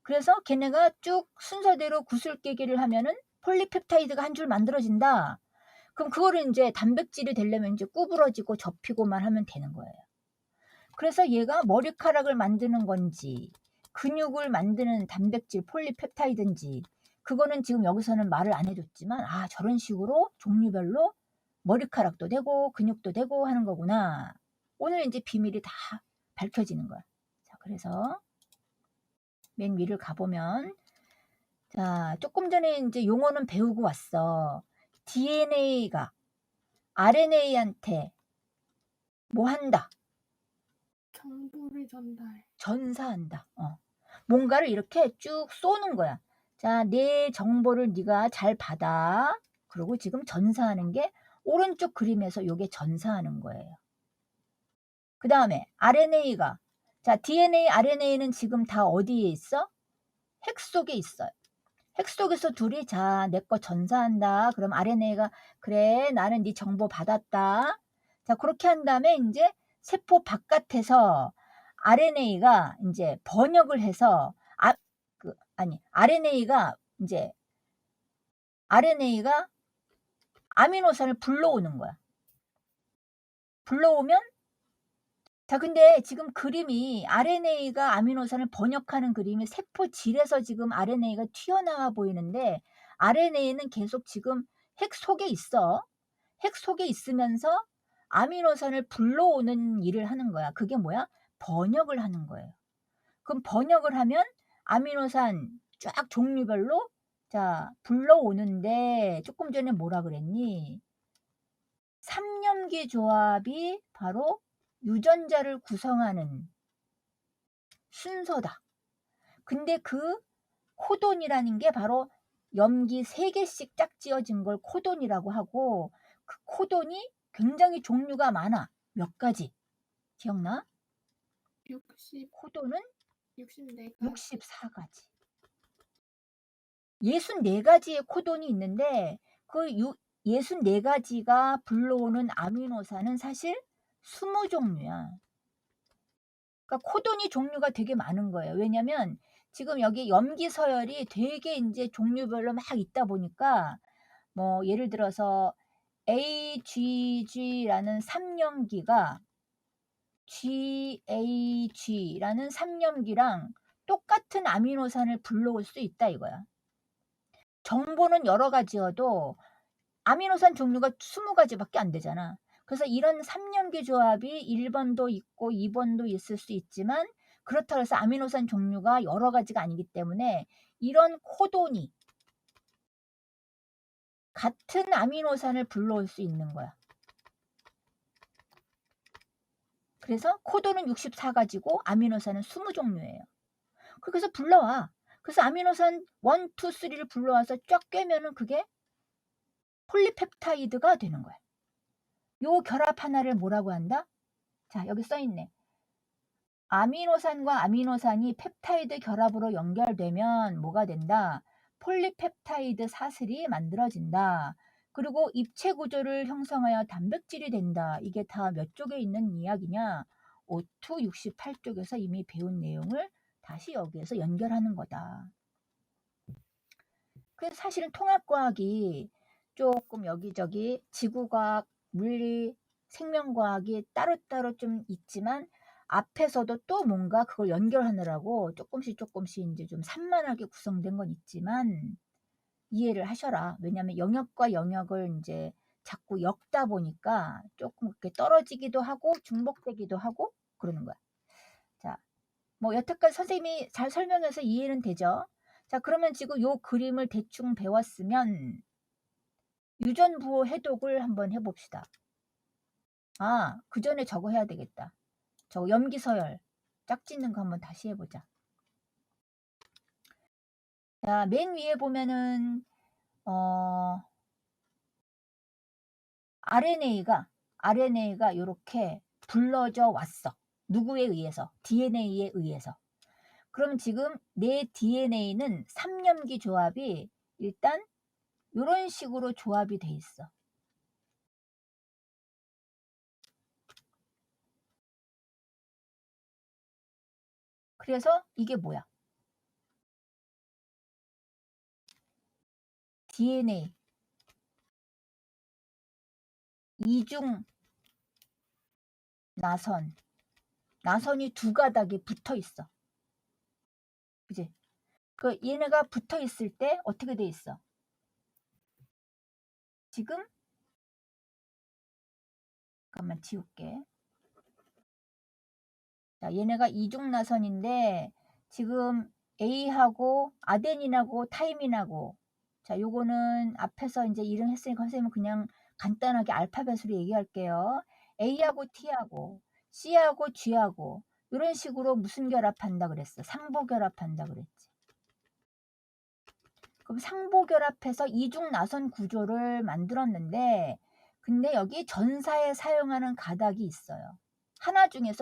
그래서 걔네가 쭉 순서대로 구슬깨기를 하면은 폴리펩타이드가 한 줄 만들어진다. 그럼 그거를 이제 단백질이 되려면 이제 구부러지고 접히고만 하면 되는 거예요. 그래서 얘가 머리카락을 만드는 건지 근육을 만드는 단백질 폴리펩타이드인지 그거는 지금 여기서는 말을 안 해줬지만 아 저런 식으로 종류별로 머리카락도 되고 근육도 되고 하는 거구나. 오늘 이제 비밀이 다 밝혀지는 거야. 자, 그래서 맨 위를 가보면 자 조금 전에 이제 용어는 배우고 왔어. DNA가 RNA한테 뭐 한다?
정보를 전달.
전사한다. 뭔가를 이렇게 쭉 쏘는 거야. 자, 내 정보를 네가 잘 받아. 그리고 지금 전사하는 게 오른쪽 그림에서 요게 전사하는 거예요. 그 다음에 RNA가 자, DNA, RNA는 지금 다 어디에 있어? 핵 속에 있어요. 핵 속에서 둘이 자, 내 거 전사한다. 그럼 RNA가 그래, 나는 네 정보 받았다. 자, 그렇게 한 다음에 이제 세포 바깥에서 RNA가 이제 번역을 해서 RNA가 이제 RNA가 아미노산을 불러오는 거야. 불러오면 자, 근데 지금 그림이 RNA가 아미노산을 번역하는 그림이 세포질에서 지금 RNA가 튀어나와 보이는데 RNA는 계속 지금 핵 속에 있어. 핵 속에 있으면서 아미노산을 불러오는 일을 하는 거야. 그게 뭐야? 번역을 하는 거예요. 그럼 번역을 하면 아미노산 쫙 종류별로 자 불러오는데 조금 전에 뭐라 그랬니? 3염기 조합이 바로 유전자를 구성하는 순서다. 근데 그 코돈이라는 게 바로 염기 3개씩 짝지어진 걸 코돈이라고 하고 그 코돈이 굉장히 종류가 많아. 몇 가지? 기억나? 코돈은
64가지.
64가지. 64가지의 코돈이 있는데 그 64가지가 불러오는 아미노산은 사실 20종류야. 그러니까 코돈이 종류가 되게 많은 거예요. 왜냐면 지금 여기 염기 서열이 되게 이제 종류별로 막 있다 보니까 뭐 예를 들어서 AGG라는 3염기가 GAG라는 3염기랑 똑같은 아미노산을 불러올 수 있다 이거야. 정보는 여러 가지여도 아미노산 종류가 20가지밖에 안 되잖아. 그래서 이런 3염기 조합이 1번도 있고 2번도 있을 수 있지만 그렇다고 해서 아미노산 종류가 여러 가지가 아니기 때문에 이런 코돈이 같은 아미노산을 불러올 수 있는 거야. 그래서 코돈은 64가지고 아미노산은 20종류예요. 그래서 불러와. 그래서 아미노산 1, 2, 3를 불러와서 쫙 꿰면은 그게 폴리펩타이드가 되는 거야. 요 결합 하나를 뭐라고 한다? 자, 여기 써 있네. 아미노산과 아미노산이 펩타이드 결합으로 연결되면 뭐가 된다? 폴리펩타이드 사슬이 만들어진다. 그리고 입체 구조를 형성하여 단백질이 된다. 이게 다 몇 쪽에 있는 이야기냐? 5투 68쪽에서 이미 배운 내용을 다시 여기에서 연결하는 거다. 그래서 사실은 통합과학이 조금 여기저기 지구과학, 물리, 생명과학이 따로따로 좀 있지만 앞에서도 또 뭔가 그걸 연결하느라고 조금씩 이제 좀 산만하게 구성된 건 있지만 이해를 하셔라. 왜냐하면 영역과 영역을 이제 자꾸 엮다 보니까 조금 이렇게 떨어지기도 하고 중복되기도 하고 그러는 거야. 자, 뭐 여태까지 선생님이 잘 설명해서 이해는 되죠? 자, 그러면 지금 요 그림을 대충 배웠으면 유전부호 해독을 한번 해봅시다. 아, 그 전에 저거 해야 되겠다. 저거 염기서열 짝짓는 거 한번 다시 해보자. 자, 맨 위에 보면은 RNA가 이렇게 불러져 왔어. 누구에 의해서? DNA에 의해서. 그럼 지금 내 DNA는 3염기 조합이 일단 이런 식으로 조합이 돼 있어. 그래서 이게 뭐야? DNA 이중 나선이 두 가닥이 붙어 있어. 그지? 그 얘네가 붙어 있을 때 어떻게 돼 있어? 지금 잠깐만 지울게. 자, 얘네가 이중 나선인데 지금 A하고 아데닌하고 타이민하고 자, 요거는 앞에서 이제 이름 했으니까 선생님은 그냥 간단하게 알파벳으로 얘기할게요. A하고 T하고 C하고 G하고 이런 식으로 무슨 결합한다 그랬어? 상보 결합한다 그랬지. 그럼 상보 결합해서 이중 나선 구조를 만들었는데 근데 여기 전사에 사용하는 가닥이 있어요.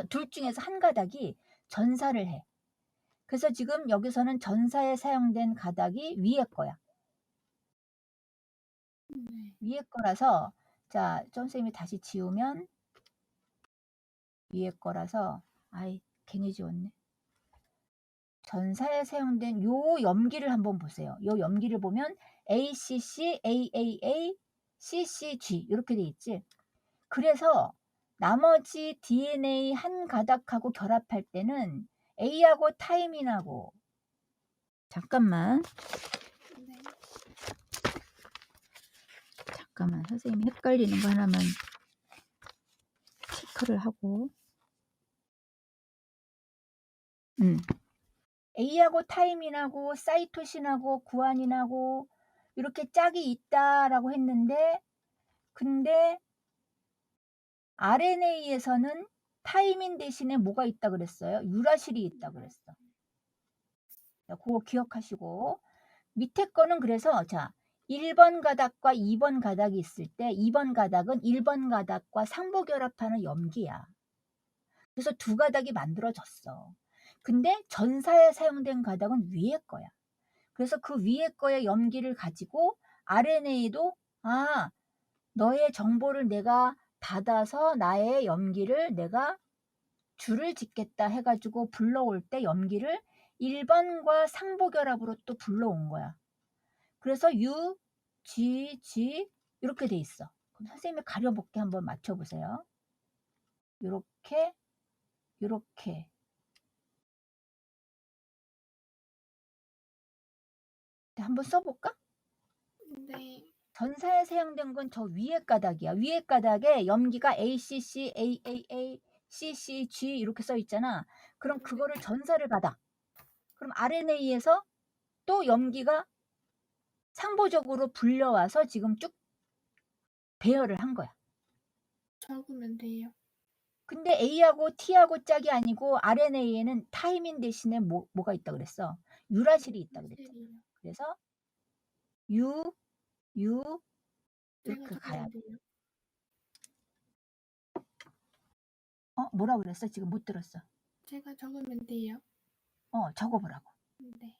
둘 중에서 한 가닥이 전사를 해. 그래서 지금 여기서는 전사에 사용된 가닥이 위에 거야. 위에 거라서 자, 선생님이 다시 지우면 위에 거라서 아이 괜히 지웠네. 전사에 사용된 요 염기를 한번 보세요. 요 염기를 보면 ACC, AAA, CCG 이렇게 돼 있지. 그래서 나머지 DNA 한 가닥하고 결합할 때는 A하고 타이민하고 잠깐만 선생님이 헷갈리는 거 하나만 체크를 하고 A하고 타이민하고 사이토신하고 구아닌하고 이렇게 짝이 있다라고 했는데 근데 RNA에서는 타이민 대신에 뭐가 있다 그랬어요? 유라실이 있다 그랬어. 자, 그거 기억하시고 밑에 거는 그래서 자 1번 가닥과 2번 가닥이 있을 때 2번 가닥은 1번 가닥과 상보 결합하는 염기야. 그래서 두 가닥이 만들어졌어. 근데 전사에 사용된 가닥은 위에 거야. 그래서 그 위에 거의 염기를 가지고 RNA도 아 너의 정보를 내가 받아서 나의 염기를 내가 줄을 짓겠다 해가지고 불러올 때 염기를 1번과 상보 결합으로 또 불러온 거야. 그래서 U, G, G 이렇게 돼 있어. 그럼 선생님이 가려볼게 한번 맞춰보세요. 요렇게 요렇게 한번 써볼까?
네.
전사에 사용된 건 저 위에 가닥이야. 위에 가닥에 염기가 ACC, AAA, CCG 이렇게 써 있잖아. 그럼 그거를 전사를 받아. 그럼 RNA에서 또 염기가 상보적으로 불려와서 지금 쭉 배열을 한 거야.
적으면 돼요.
근데 A하고 T하고 짝이 아니고 RNA에는 타이민 대신에 뭐가 있다 그랬어? 유라실이 있다 그랬잖아. 그래서 U 이렇게 가야 돼.
돼요.
뭐라 그랬어? 지금 못 들었어.
제가 적으면 돼요.
적어보라고.
네.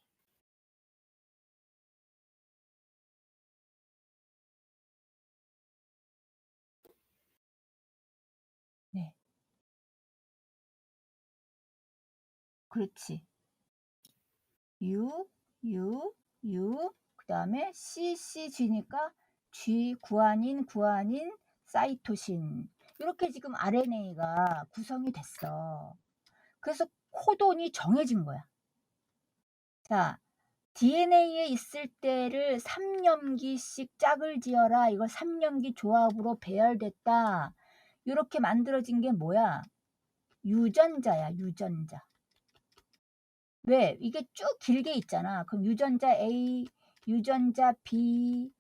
그렇지. U, U, U, 그 다음에 C, C, G니까 G, 구아닌, 구아닌, 사이토신. 이렇게 지금 RNA가 구성이 됐어. 그래서 코돈이 정해진 거야. 자, DNA에 있을 때를 3년기씩 짝을 지어라. 이걸 3년기 조합으로 배열됐다. 이렇게 만들어진 게 뭐야? 유전자야, 유전자. 왜? 이게 쭉 길게 있잖아. 그럼 유전자 A, 유전자 B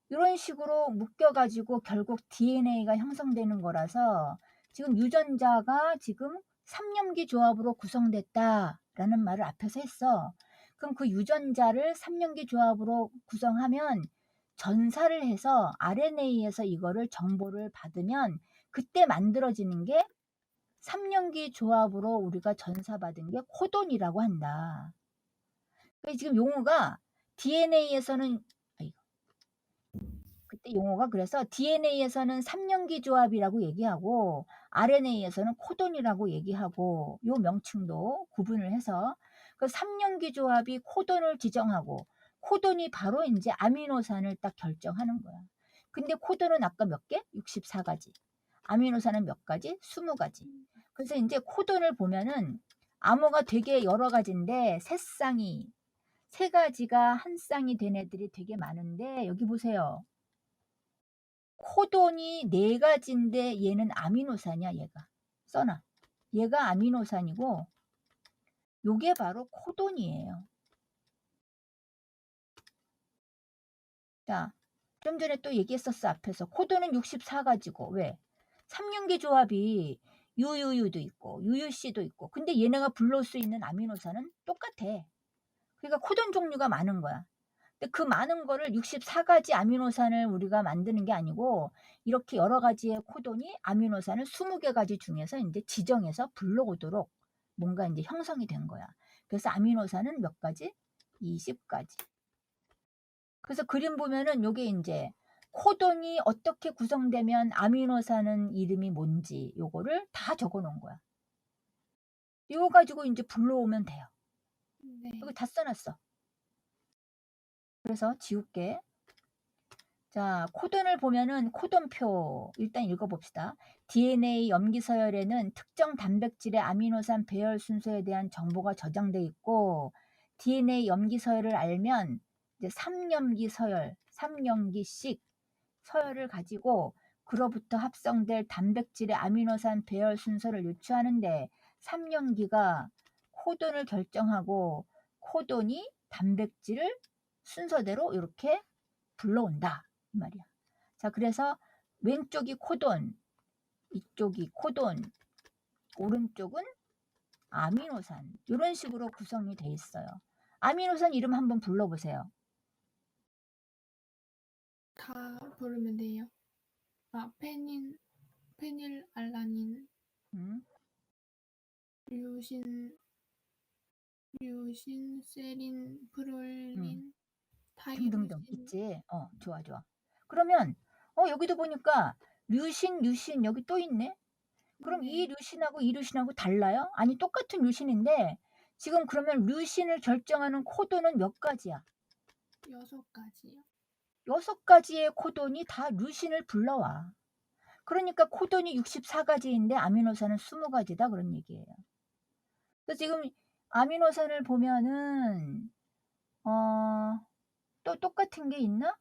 이런 식으로 묶여가지고 결국 DNA가 형성되는 거라서 지금 유전자가 지금 3년기 조합으로 구성됐다라는 말을 앞에서 했어. 그럼 그 유전자를 3년기 조합으로 구성하면 전사를 해서 RNA에서 이거를 정보를 받으면 그때 만들어지는 게 3년기 조합으로 우리가 전사받은 게 코돈이라고 한다. 지금 용어가 DNA에서는 그때 용어가 그래서 DNA에서는 3년기 조합이라고 얘기하고 RNA에서는 코돈이라고 얘기하고 요 명칭도 구분을 해서 그 3년기 조합이 코돈을 지정하고 코돈이 바로 이제 아미노산을 딱 결정하는 거야. 근데 코돈은 아까 몇 개? 64가지. 아미노산은 몇 가지? 20가지. 그래서 이제 코돈을 보면은 암호가 되게 여러 가지인데 세 가지가 한 쌍이 된 애들이 되게 많은데 여기 보세요. 코돈이 4가지인데 얘는 아미노산이야. 얘가 써놔. 얘가 아미노산이고 요게 바로 코돈이에요. 자, 좀 전에 또 얘기했었어. 앞에서 코돈은 64가지고 왜? 3년기 조합이 UUU도 있고 UUC도 있고 근데 얘네가 불러올 수 있는 아미노산은 똑같아. 그러니까 코돈 종류가 많은 거야. 근데 그 많은 거를 64가지 아미노산을 우리가 만드는 게 아니고 이렇게 여러 가지의 코돈이 아미노산을 20개가지 중에서 이제 지정해서 불러오도록 뭔가 이제 형성이 된 거야. 그래서 아미노산은 몇 가지? 20가지. 그래서 그림 보면은 요게 이제 코돈이 어떻게 구성되면 아미노산은 이름이 뭔지 요거를 다 적어 놓은 거야. 이거 가지고 이제 불러오면 돼요.
네.
여기 다 써놨어. 그래서 지울게. 자, 코돈을 보면은 코돈표 일단 읽어봅시다. DNA 염기서열에는 특정 단백질의 아미노산 배열 순서에 대한 정보가 저장돼 있고 DNA 염기서열을 알면 이제 3염기 서열, 3염기씩 서열을 가지고 그로부터 합성될 단백질의 아미노산 배열 순서를 유추하는데 3염기가 코돈을 결정하고 코돈이 단백질을 순서대로 이렇게 불러온다 이 말이야. 자, 그래서 왼쪽이 코돈, 이쪽이 코돈, 오른쪽은 아미노산 이런 식으로 구성이 돼 있어요. 아미노산 이름 한번 불러보세요.
다 부르면 돼요. 아, 페닐알라닌, 류신, 세린, 프롤린,
등등등
타이로신.
있지. 좋아 좋아. 그러면 여기도 보니까 류신 여기 또 있네. 그럼
네.
이 류신하고 이 류신하고 달라요? 아니 똑같은 류신인데 지금 그러면 류신을 결정하는 코돈은 몇 가지야?
6가지요.
6가지의 코돈이 다 류신을 불러와. 그러니까 코돈이 64가지인데 아미노산은 20가지다 그런 얘기예요. 그래서 지금 아미노산을 보면은 또 똑같은 게 있나?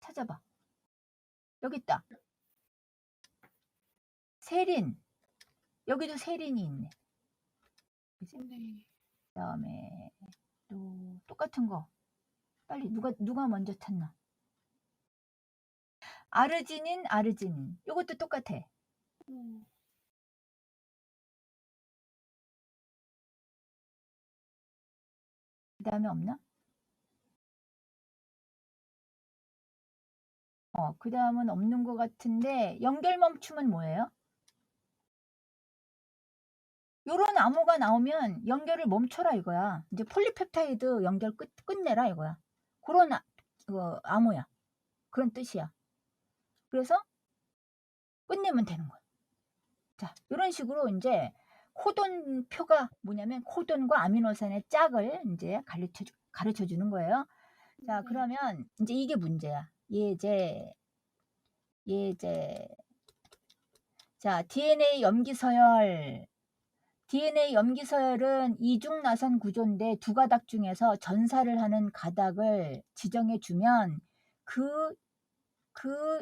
찾아봐. 여기 있다. 세린. 여기도 세린이 있네. 그지?
네.
그다음에 또 똑같은 거. 빨리 누가 먼저 찾나? 아르지닌. 요것도 똑같아. 그다음에 없나? 그다음은 없는 것 같은데 연결 멈춤은 뭐예요? 요런 암호가 나오면 연결을 멈춰라 이거야. 이제 폴리펩타이드 연결 끝내라 이거야. 그런 암호야. 그런 뜻이야. 그래서 끝내면 되는 거야. 자, 이런 식으로 이제 코돈표가 뭐냐면 코돈과 아미노산의 짝을 이제 가르쳐 주는 거예요. 자,
네.
그러면 이제 이게 문제야. 예제. 자, DNA 염기서열. DNA 염기서열은 이중나선 구조인데 두 가닥 중에서 전사를 하는 가닥을 지정해 주면 그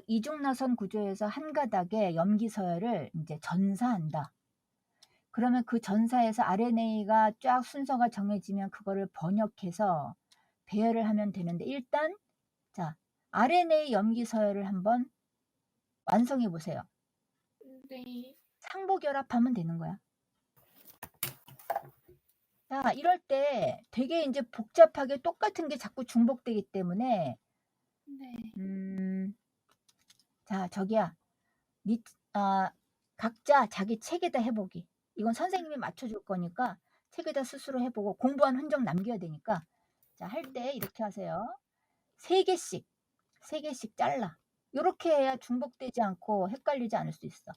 이중나선 구조에서 한 가닥의 염기서열을 이제 전사한다. 그러면 그 전사에서 RNA가 쫙 순서가 정해지면 그거를 번역해서 배열을 하면 되는데, 일단 자, RNA 염기서열을 한번 완성해 보세요.
네.
상보결합하면 되는 거야. 자, 이럴 때 되게 이제 복잡하게 똑같은 게 자꾸 중복되기 때문에
네.
자, 저기야. 각자 자기 책에다 해보기. 이건 선생님이 맞춰줄 거니까 책에다 스스로 해보고 공부한 흔적 남겨야 되니까, 자, 할 때 이렇게 하세요. 3개씩 잘라. 이렇게 해야 중복되지 않고 헷갈리지 않을 수 있어.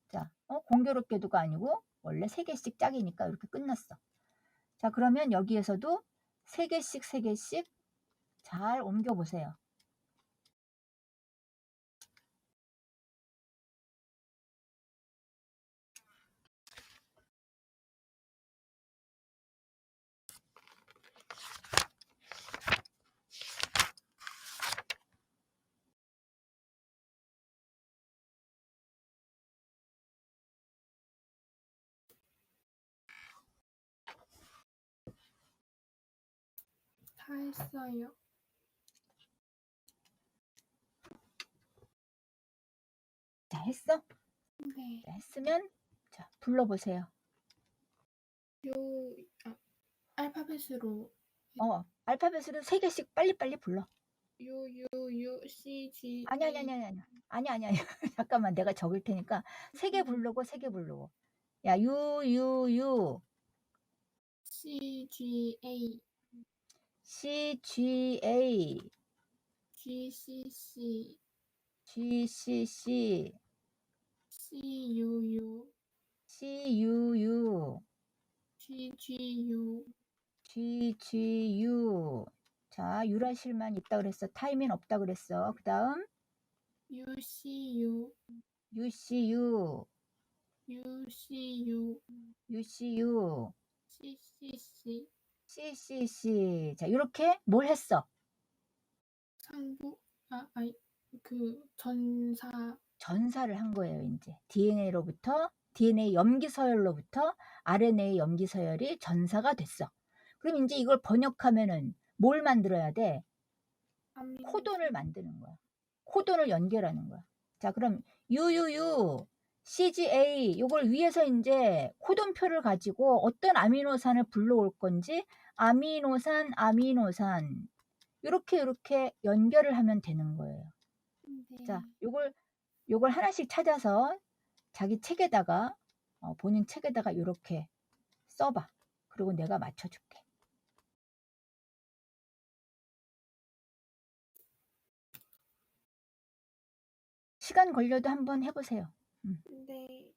자, 공교롭게도가 아니고 원래 3개씩 짝이니까 이렇게 끝났어. 자, 그러면 여기에서도 3개씩 잘 옮겨보세요.
다 했어요.
자, 했어?
네.
자, 했으면 자, 불러보세요.
알파벳으로
알파벳으로 3개씩 빨리빨리 불러.
C, G,
아니. 잠깐만, 내가 적을 테니까 3개 부르고 3개 부르고. 야,
C, G, A,
CGA,
G, C, C,
GCC,
C, U,
CUU,
G, G, U,
GGU. 자, 유라실만 있다 그랬어. 타이밍 없다 그랬어. 그 다음
U, C, U,
UCU,
U, C, U,
UCU,
C, C, C,
CCC. 자, 이렇게 뭘 했어?
상부,
전사를 한 거예요. 이제 DNA 염기서열로부터 RNA 염기서열이 전사가 됐어. 그럼 이제 이걸 번역하면은 뭘 만들어야 돼? 코돈을 만드는 거야. 코돈을 연결하는 거야. 자, 그럼 UUU, CGA 요걸 위에서 이제 코돈표를 가지고 어떤 아미노산을 불러올 건지 아미노산 이렇게 연결을 하면 되는 거예요.
네.
자, 요걸 하나씩 찾아서 자기 책에다가 본인 책에다가 이렇게 써봐. 그리고 내가 맞춰줄게. 시간 걸려도 한번 해보세요.
네.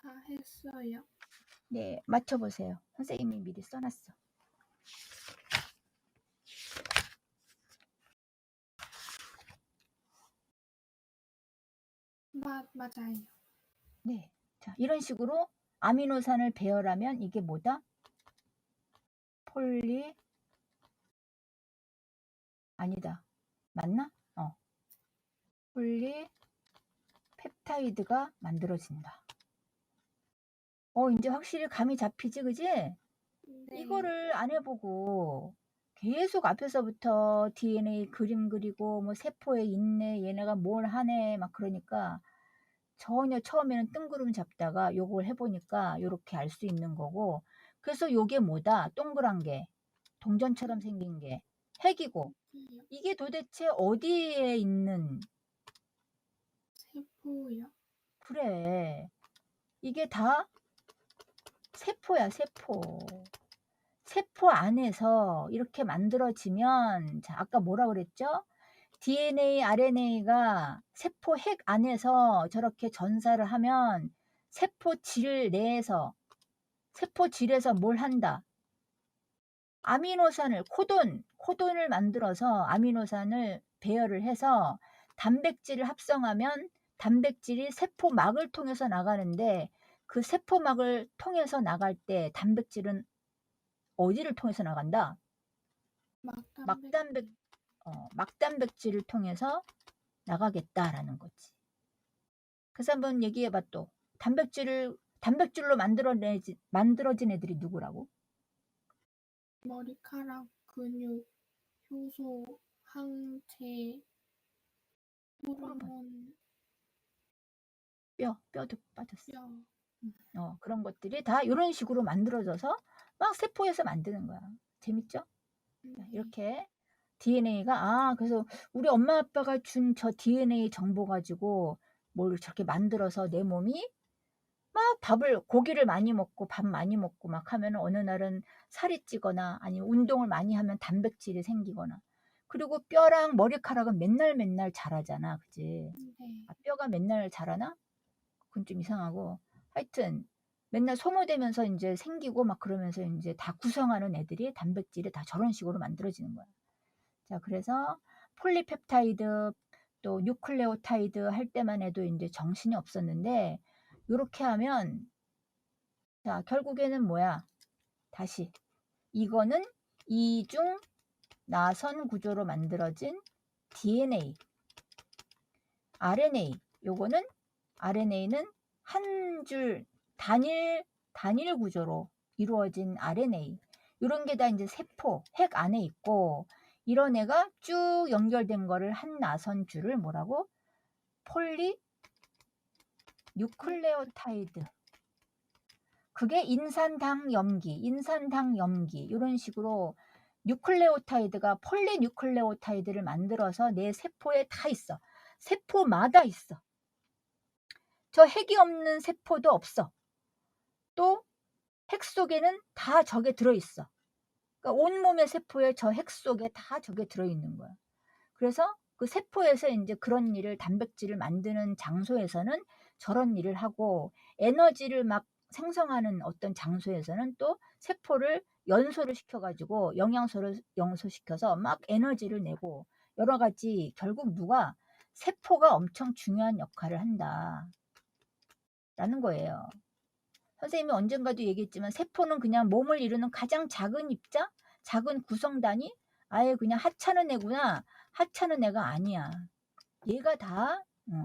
다 했어요.
네, 맞춰보세요. 선생님이 미리 써놨어.
맞아요.
네. 자, 이런 식으로 아미노산을 배열하면 이게 뭐다? 폴리 아니다. 맞나? 폴리펩타이드가 만들어진다. 이제 확실히 감이 잡히지, 그지?
네.
이거를 안 해보고 계속 앞에서부터 DNA 그림 그리고 뭐 세포에 있네, 얘네가 뭘 하네, 막 그러니까 전혀 처음에는 뜬구름 잡다가 요걸 해보니까 요렇게 알 수 있는 거고, 그래서 요게 뭐다? 동그란 게, 동전처럼 생긴 게 핵이고, 이게 도대체 어디에 있는,
세포요.
그래, 이게 다 세포야, 세포. 세포 안에서 이렇게 만들어지면, 자, 아까 뭐라 그랬죠? DNA, RNA가 세포 핵 안에서 저렇게 전사를 하면 세포질 내에서, 세포질에서 뭘 한다? 아미노산을, 코돈을 만들어서 아미노산을 배열을 해서 단백질을 합성하면 단백질이 세포막을 통해서 나가는데, 그 세포막을 통해서 나갈 때 단백질은 어디를 통해서 나간다? 막단백,
막단백질.
막단백질을 통해서 나가겠다라는 거지. 그래서 한번 얘기해봐 또. 단백질로 만들어진 애들이 누구라고?
머리카락, 근육, 효소, 항체,
호르몬,
호르몬,
뼈도 빠졌어.
뼈.
그런 것들이 다 이런 식으로 만들어져서 막 세포에서 만드는 거야. 재밌죠?
네.
이렇게 DNA가, 그래서 우리 엄마 아빠가 준 저 DNA 정보 가지고 뭘 저렇게 만들어서 내 몸이 막 고기를 많이 먹고 밥 많이 먹고 막 하면 어느 날은 살이 찌거나 아니면 운동을 많이 하면 단백질이 생기거나, 그리고 뼈랑 머리카락은 맨날 맨날 자라잖아. 그지?
네.
뼈가 맨날 자라나? 그건 좀 이상하고, 하여튼 맨날 소모되면서 이제 생기고 막 그러면서 이제 다 구성하는 애들이 단백질이 다 저런 식으로 만들어지는 거야. 자, 그래서 폴리펩타이드 또 뉴클레오타이드 할 때만 해도 이제 정신이 없었는데, 요렇게 하면, 자, 결국에는 뭐야? 다시 이거는 이중 나선 구조로 만들어진 DNA, RNA. 요거는 RNA는 한 줄 단일 구조로 이루어진 RNA. 이런 게 다 이제 세포 핵 안에 있고, 이런 애가 쭉 연결된 거를 한 나선 줄을 뭐라고? 폴리 뉴클레오타이드. 그게 인산당염기 이런 식으로 뉴클레오타이드가 폴리뉴클레오타이드를 만들어서 내 세포에 다 있어. 세포마다 있어. 저 핵이 없는 세포도 없어. 또 핵 속에는 다 저게 들어있어. 그러니까 온몸의 세포에 저 핵 속에 다 저게 들어있는 거야. 그래서 그 세포에서 이제 그런 일을, 단백질을 만드는 장소에서는 저런 일을 하고, 에너지를 막 생성하는 어떤 장소에서는 또 세포를 연소를 시켜가지고 영양소를 영소시켜서 막 에너지를 내고, 여러 가지, 결국 세포가 엄청 중요한 역할을 한다 라는 거예요. 선생님이 언젠가도 얘기했지만 세포는 그냥 몸을 이루는 가장 작은 입자, 작은 구성단위, 아예 그냥 하찮은 애구나. 하찮은 애가 아니야. 얘가 다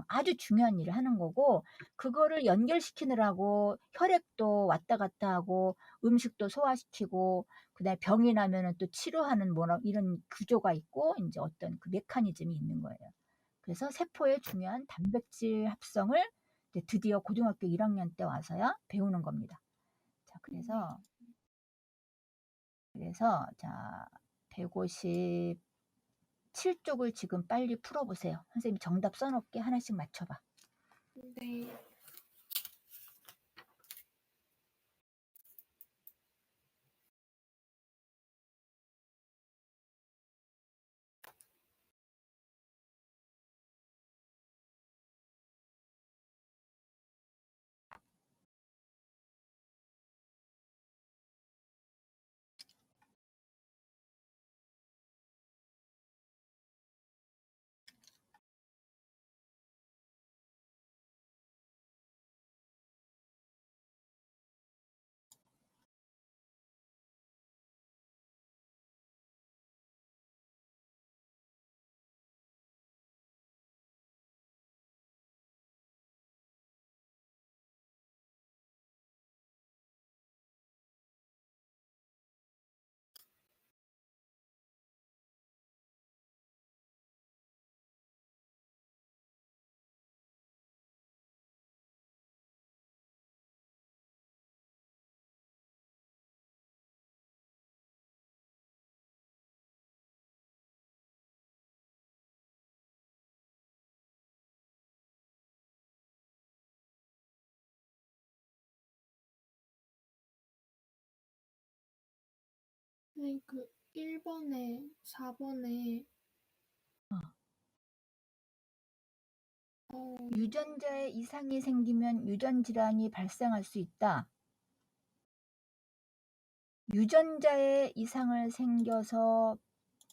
아주 중요한 일을 하는 거고, 그거를 연결시키느라고 혈액도 왔다 갔다 하고 음식도 소화시키고, 그다음에 병이 나면은 또 치료하는 이런 구조가 있고 이제 어떤 그 메커니즘이 있는 거예요. 그래서 세포의 중요한 단백질 합성을 이제 드디어 고등학교 1학년 때 와서야 배우는 겁니다. 자, 그래서 자, 157쪽을 지금 빨리 풀어보세요. 선생님이 정답 써놓을게. 하나씩 맞춰봐.
네. 네, 그 1번에 4번에
유전자에 이상이 생기면 유전 질환이 발생할 수 있다. 유전자에 이상을 생겨서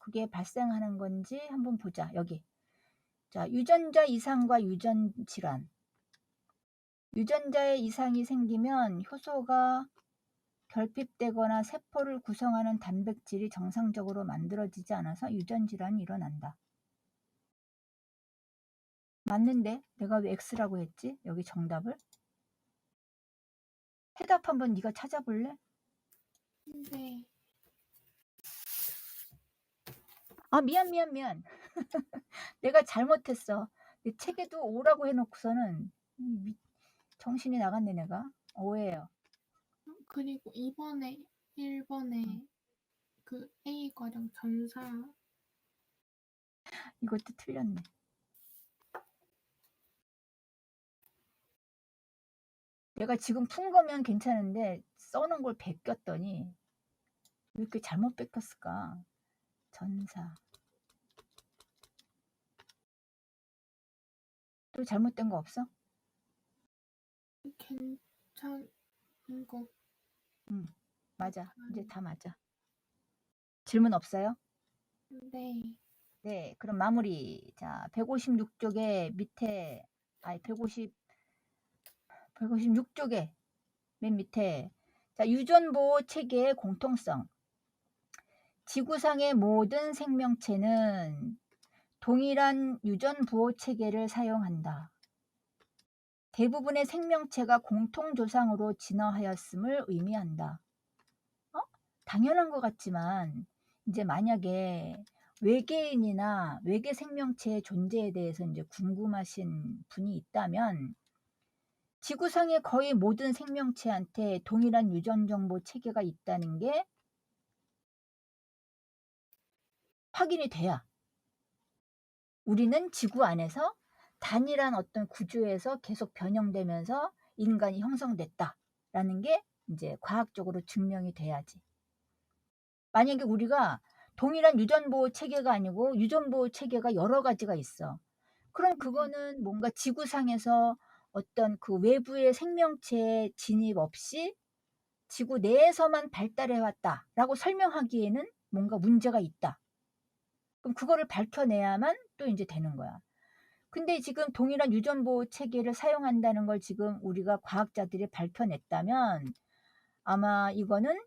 그게 발생하는 건지 한번 보자. 여기. 자, 유전자 이상과 유전 질환. 유전자에 이상이 생기면 효소가 결핍되거나 세포를 구성하는 단백질이 정상적으로 만들어지지 않아서 유전 질환이 일어난다. 맞는데? 내가 왜 X라고 했지? 여기 정답을? 해답 한번 네가 찾아볼래?
네.
아, 미안. 내가 잘못했어. 내 책에도 O라고 해놓고서는 정신이 나갔네, 내가. O예요.
그리고 2번에 1번에 그 A 과정 전사
이것도 틀렸네. 내가 지금 푼 거면 괜찮은데 써놓은 걸 베꼈더니 왜 이렇게 잘못 베꼈을까? 전사. 또 잘못된 거 없어?
괜찮은 거.
맞아. 이제 다 맞아. 질문 없어요?
네.
네, 그럼 마무리. 자, 156쪽에 밑에, 아니, 156쪽에 맨 밑에. 자, 유전보호 체계의 공통성. 지구상의 모든 생명체는 동일한 유전보호 체계를 사용한다. 대부분의 생명체가 공통조상으로 진화하였음을 의미한다. 당연한 것 같지만 이제 만약에 외계인이나 외계 생명체의 존재에 대해서 이제 궁금하신 분이 있다면 지구상의 거의 모든 생명체한테 동일한 유전 정보 체계가 있다는 게 확인이 돼야 우리는 지구 안에서 단일한 어떤 구조에서 계속 변형되면서 인간이 형성됐다라는 게 이제 과학적으로 증명이 돼야지. 만약에 우리가 동일한 유전보호 체계가 아니고 유전보호 체계가 여러 가지가 있어. 그럼 그거는 뭔가 지구상에서 어떤 그 외부의 생명체 진입 없이 지구 내에서만 발달해 왔다라고 설명하기에는 뭔가 문제가 있다. 그럼 그거를 밝혀내야만 또 이제 되는 거야. 근데 지금 동일한 유전보호 체계를 사용한다는 걸 지금 우리가 과학자들이 밝혀냈다면 아마 이거는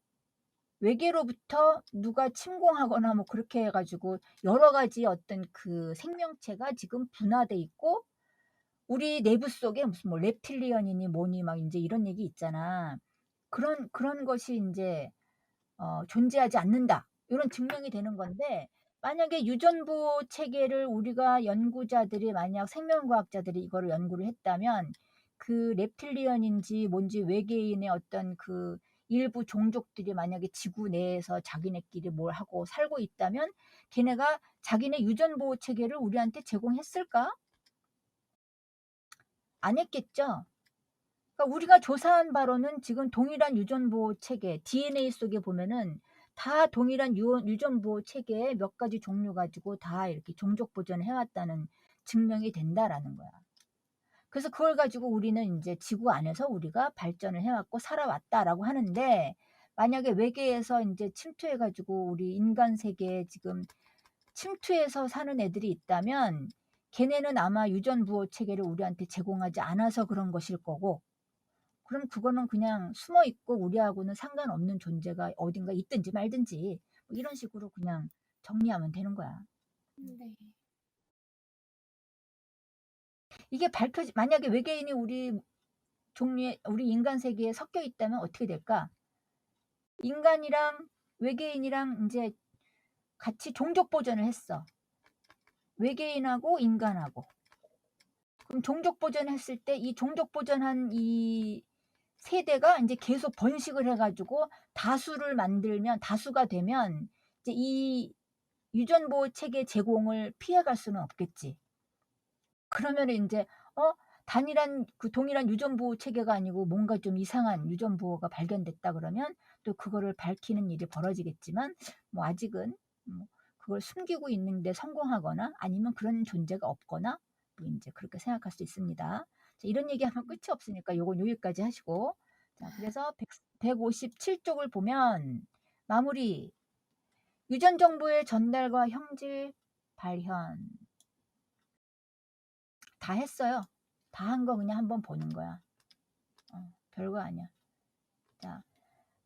외계로부터 누가 침공하거나 뭐 그렇게 해가지고 여러 가지 어떤 그 생명체가 지금 분화돼 있고 우리 내부 속에 무슨 뭐 reptilian이니 뭐니 막 이제 이런 얘기 있잖아. 그런 것이 이제 존재하지 않는다. 이런 증명이 되는 건데 만약에 유전보호 체계를 우리가 연구자들이 만약 생명과학자들이 이거를 연구를 했다면 그 reptilian인지 뭔지 외계인의 어떤 그 일부 종족들이 만약에 지구 내에서 자기네끼리 뭘 하고 살고 있다면 걔네가 자기네 유전보호 체계를 우리한테 제공했을까? 안 했겠죠? 그러니까 우리가 조사한 바로는 지금 동일한 유전보호 체계, DNA 속에 보면은 다 동일한 유전보호 체계의 몇 가지 종류 가지고 다 이렇게 종족 보존을 해왔다는 증명이 된다라는 거야. 그래서 그걸 가지고 우리는 이제 지구 안에서 우리가 발전을 해왔고 살아왔다라고 하는데 만약에 외계에서 이제 침투해가지고 우리 인간 세계에 지금 침투해서 사는 애들이 있다면 걔네는 아마 유전보호 체계를 우리한테 제공하지 않아서 그런 것일 거고 그럼 그거는 그냥 숨어 있고 우리하고는 상관없는 존재가 어딘가 있든지 말든지 뭐 이런 식으로 그냥 정리하면 되는 거야.
네.
이게 만약에 외계인이 우리 종류의 우리 인간 세계에 섞여 있다면 어떻게 될까? 인간이랑 외계인이랑 이제 같이 종족 보존을 했어. 외계인하고 인간하고. 그럼 종족 보존했을 때 이 종족 보존한 이 세대가 이제 계속 번식을 해가지고 다수를 만들면 다수가 되면 이제 이 유전보호 체계 제공을 피해갈 수는 없겠지. 그러면 이제 단일한 그 동일한 유전보호 체계가 아니고 뭔가 좀 이상한 유전보호가 발견됐다 그러면 또 그거를 밝히는 일이 벌어지겠지만 뭐 아직은 뭐 그걸 숨기고 있는데 성공하거나 아니면 그런 존재가 없거나 뭐 인제 그렇게 생각할 수 있습니다. 자, 이런 얘기하면 끝이 없으니까 요건 여기까지 하시고, 자, 그래서 157쪽을 보면 마무리. 유전 정보의 전달과 형질 발현. 다 했어요. 다 한 거 그냥 한번 보는 거야. 별거 아니야. 자,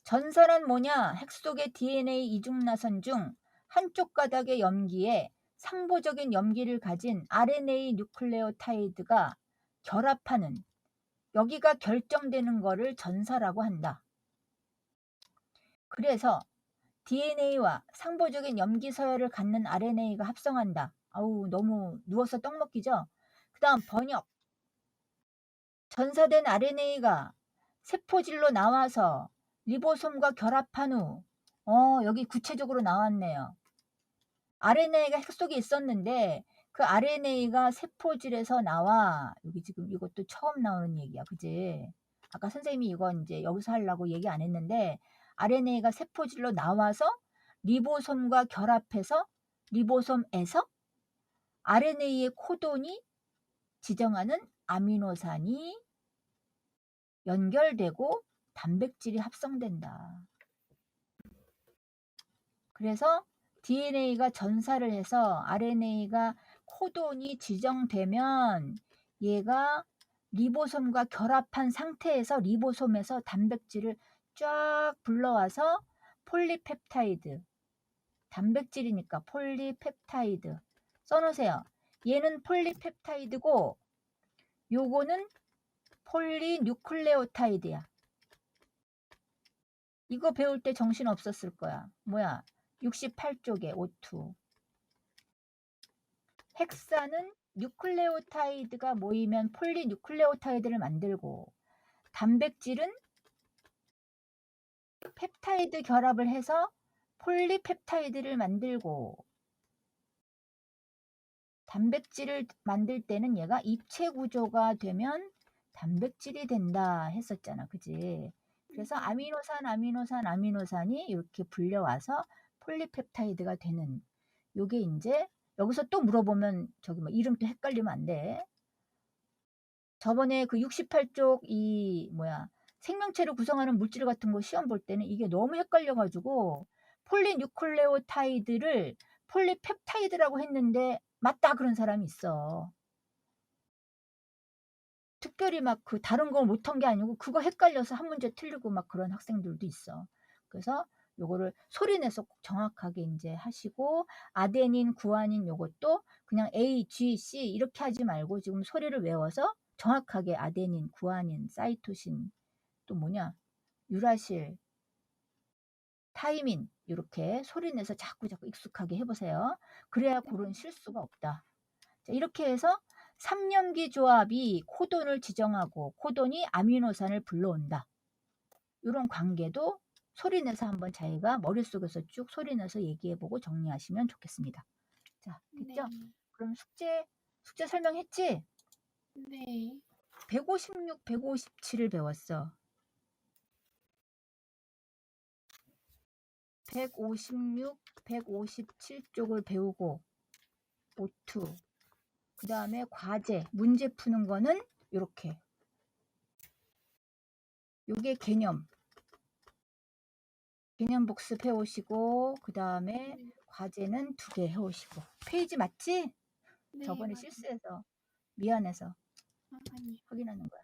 전사란 뭐냐? 핵 속의 DNA 이중나선 중 한쪽 가닥의 염기에 상보적인 염기를 가진 RNA 뉴클레오타이드가 결합하는, 여기가 결정되는 거를 전사라고 한다. 그래서 DNA와 상보적인 염기 서열을 갖는 RNA가 합성한다. 아우, 너무 누워서 떡 먹기죠? 그 다음 번역. 전사된 RNA가 세포질로 나와서 리보솜과 결합한 후, 여기 구체적으로 나왔네요. RNA가 핵 속에 있었는데 그 RNA가 세포질에서 나와. 여기 지금 이것도 처음 나오는 얘기야. 그지? 아까 선생님이 이거 이제 여기서 하려고 얘기 안 했는데, RNA가 세포질로 나와서 리보솜과 결합해서 리보솜에서 RNA의 코돈이 지정하는 아미노산이 연결되고 단백질이 합성된다. 그래서 DNA가 전사를 해서 RNA가 코돈이 지정되면 얘가 리보솜과 결합한 상태에서 리보솜에서 단백질을 쫙 불러와서 폴리펩타이드, 단백질이니까 폴리펩타이드 써놓으세요. 얘는 폴리펩타이드고 요거는 폴리뉴클레오타이드야. 이거 배울 때 정신 없었을 거야. 뭐야? 68쪽에 O2. 헥사는 뉴클레오타이드가 모이면 폴리뉴클레오타이드를 만들고, 단백질은 펩타이드 결합을 해서 폴리펩타이드를 만들고, 단백질을 만들 때는 얘가 입체 구조가 되면 단백질이 된다 했었잖아. 그지? 그래서 아미노산이 이렇게 불려와서 폴리펩타이드가 되는, 요게 이제 여기서 또 물어보면 저기 뭐 이름 또 헷갈리면 안 돼. 저번에 그 68쪽 이 뭐야, 생명체를 구성하는 물질 같은 거 시험 볼 때는 이게 너무 헷갈려 가지고 폴리뉴클레오타이드를 폴리펩타이드라고 했는데 맞다 그런 사람이 있어. 특별히 막 그 다른 거 못한 게 아니고 그거 헷갈려서 한 문제 틀리고 막 그런 학생들도 있어. 그래서 요거를 소리내서 꼭 정확하게 이제 하시고, 아데닌, 구아닌 요것도 그냥 A, G, C 이렇게 하지 말고 지금 소리를 외워서 정확하게 아데닌, 구아닌, 사이토신, 또 뭐냐, 유라실, 타이민 이렇게 소리내서 자꾸 익숙하게 해보세요. 그래야 그런 실수가 없다. 자, 이렇게 해서 3염기 조합이 코돈을 지정하고 코돈이 아미노산을 불러온다. 이런 관계도 소리내서 한번 자기가 머릿속에서 쭉 소리내서 얘기해보고 정리하시면 좋겠습니다. 자, 됐죠?
네.
그럼 숙제 설명했지?
네.
156, 157을 배웠어. 156, 157쪽을 배우고 O2, 그 다음에 과제, 문제 푸는 거는 이렇게. 요게 개념 복습해 오시고, 그 다음에
네.
과제는 2개 해 오시고. 페이지 맞지?
네,
저번에
맞아요.
실수해서 미안해서
아니요.
확인하는 거야.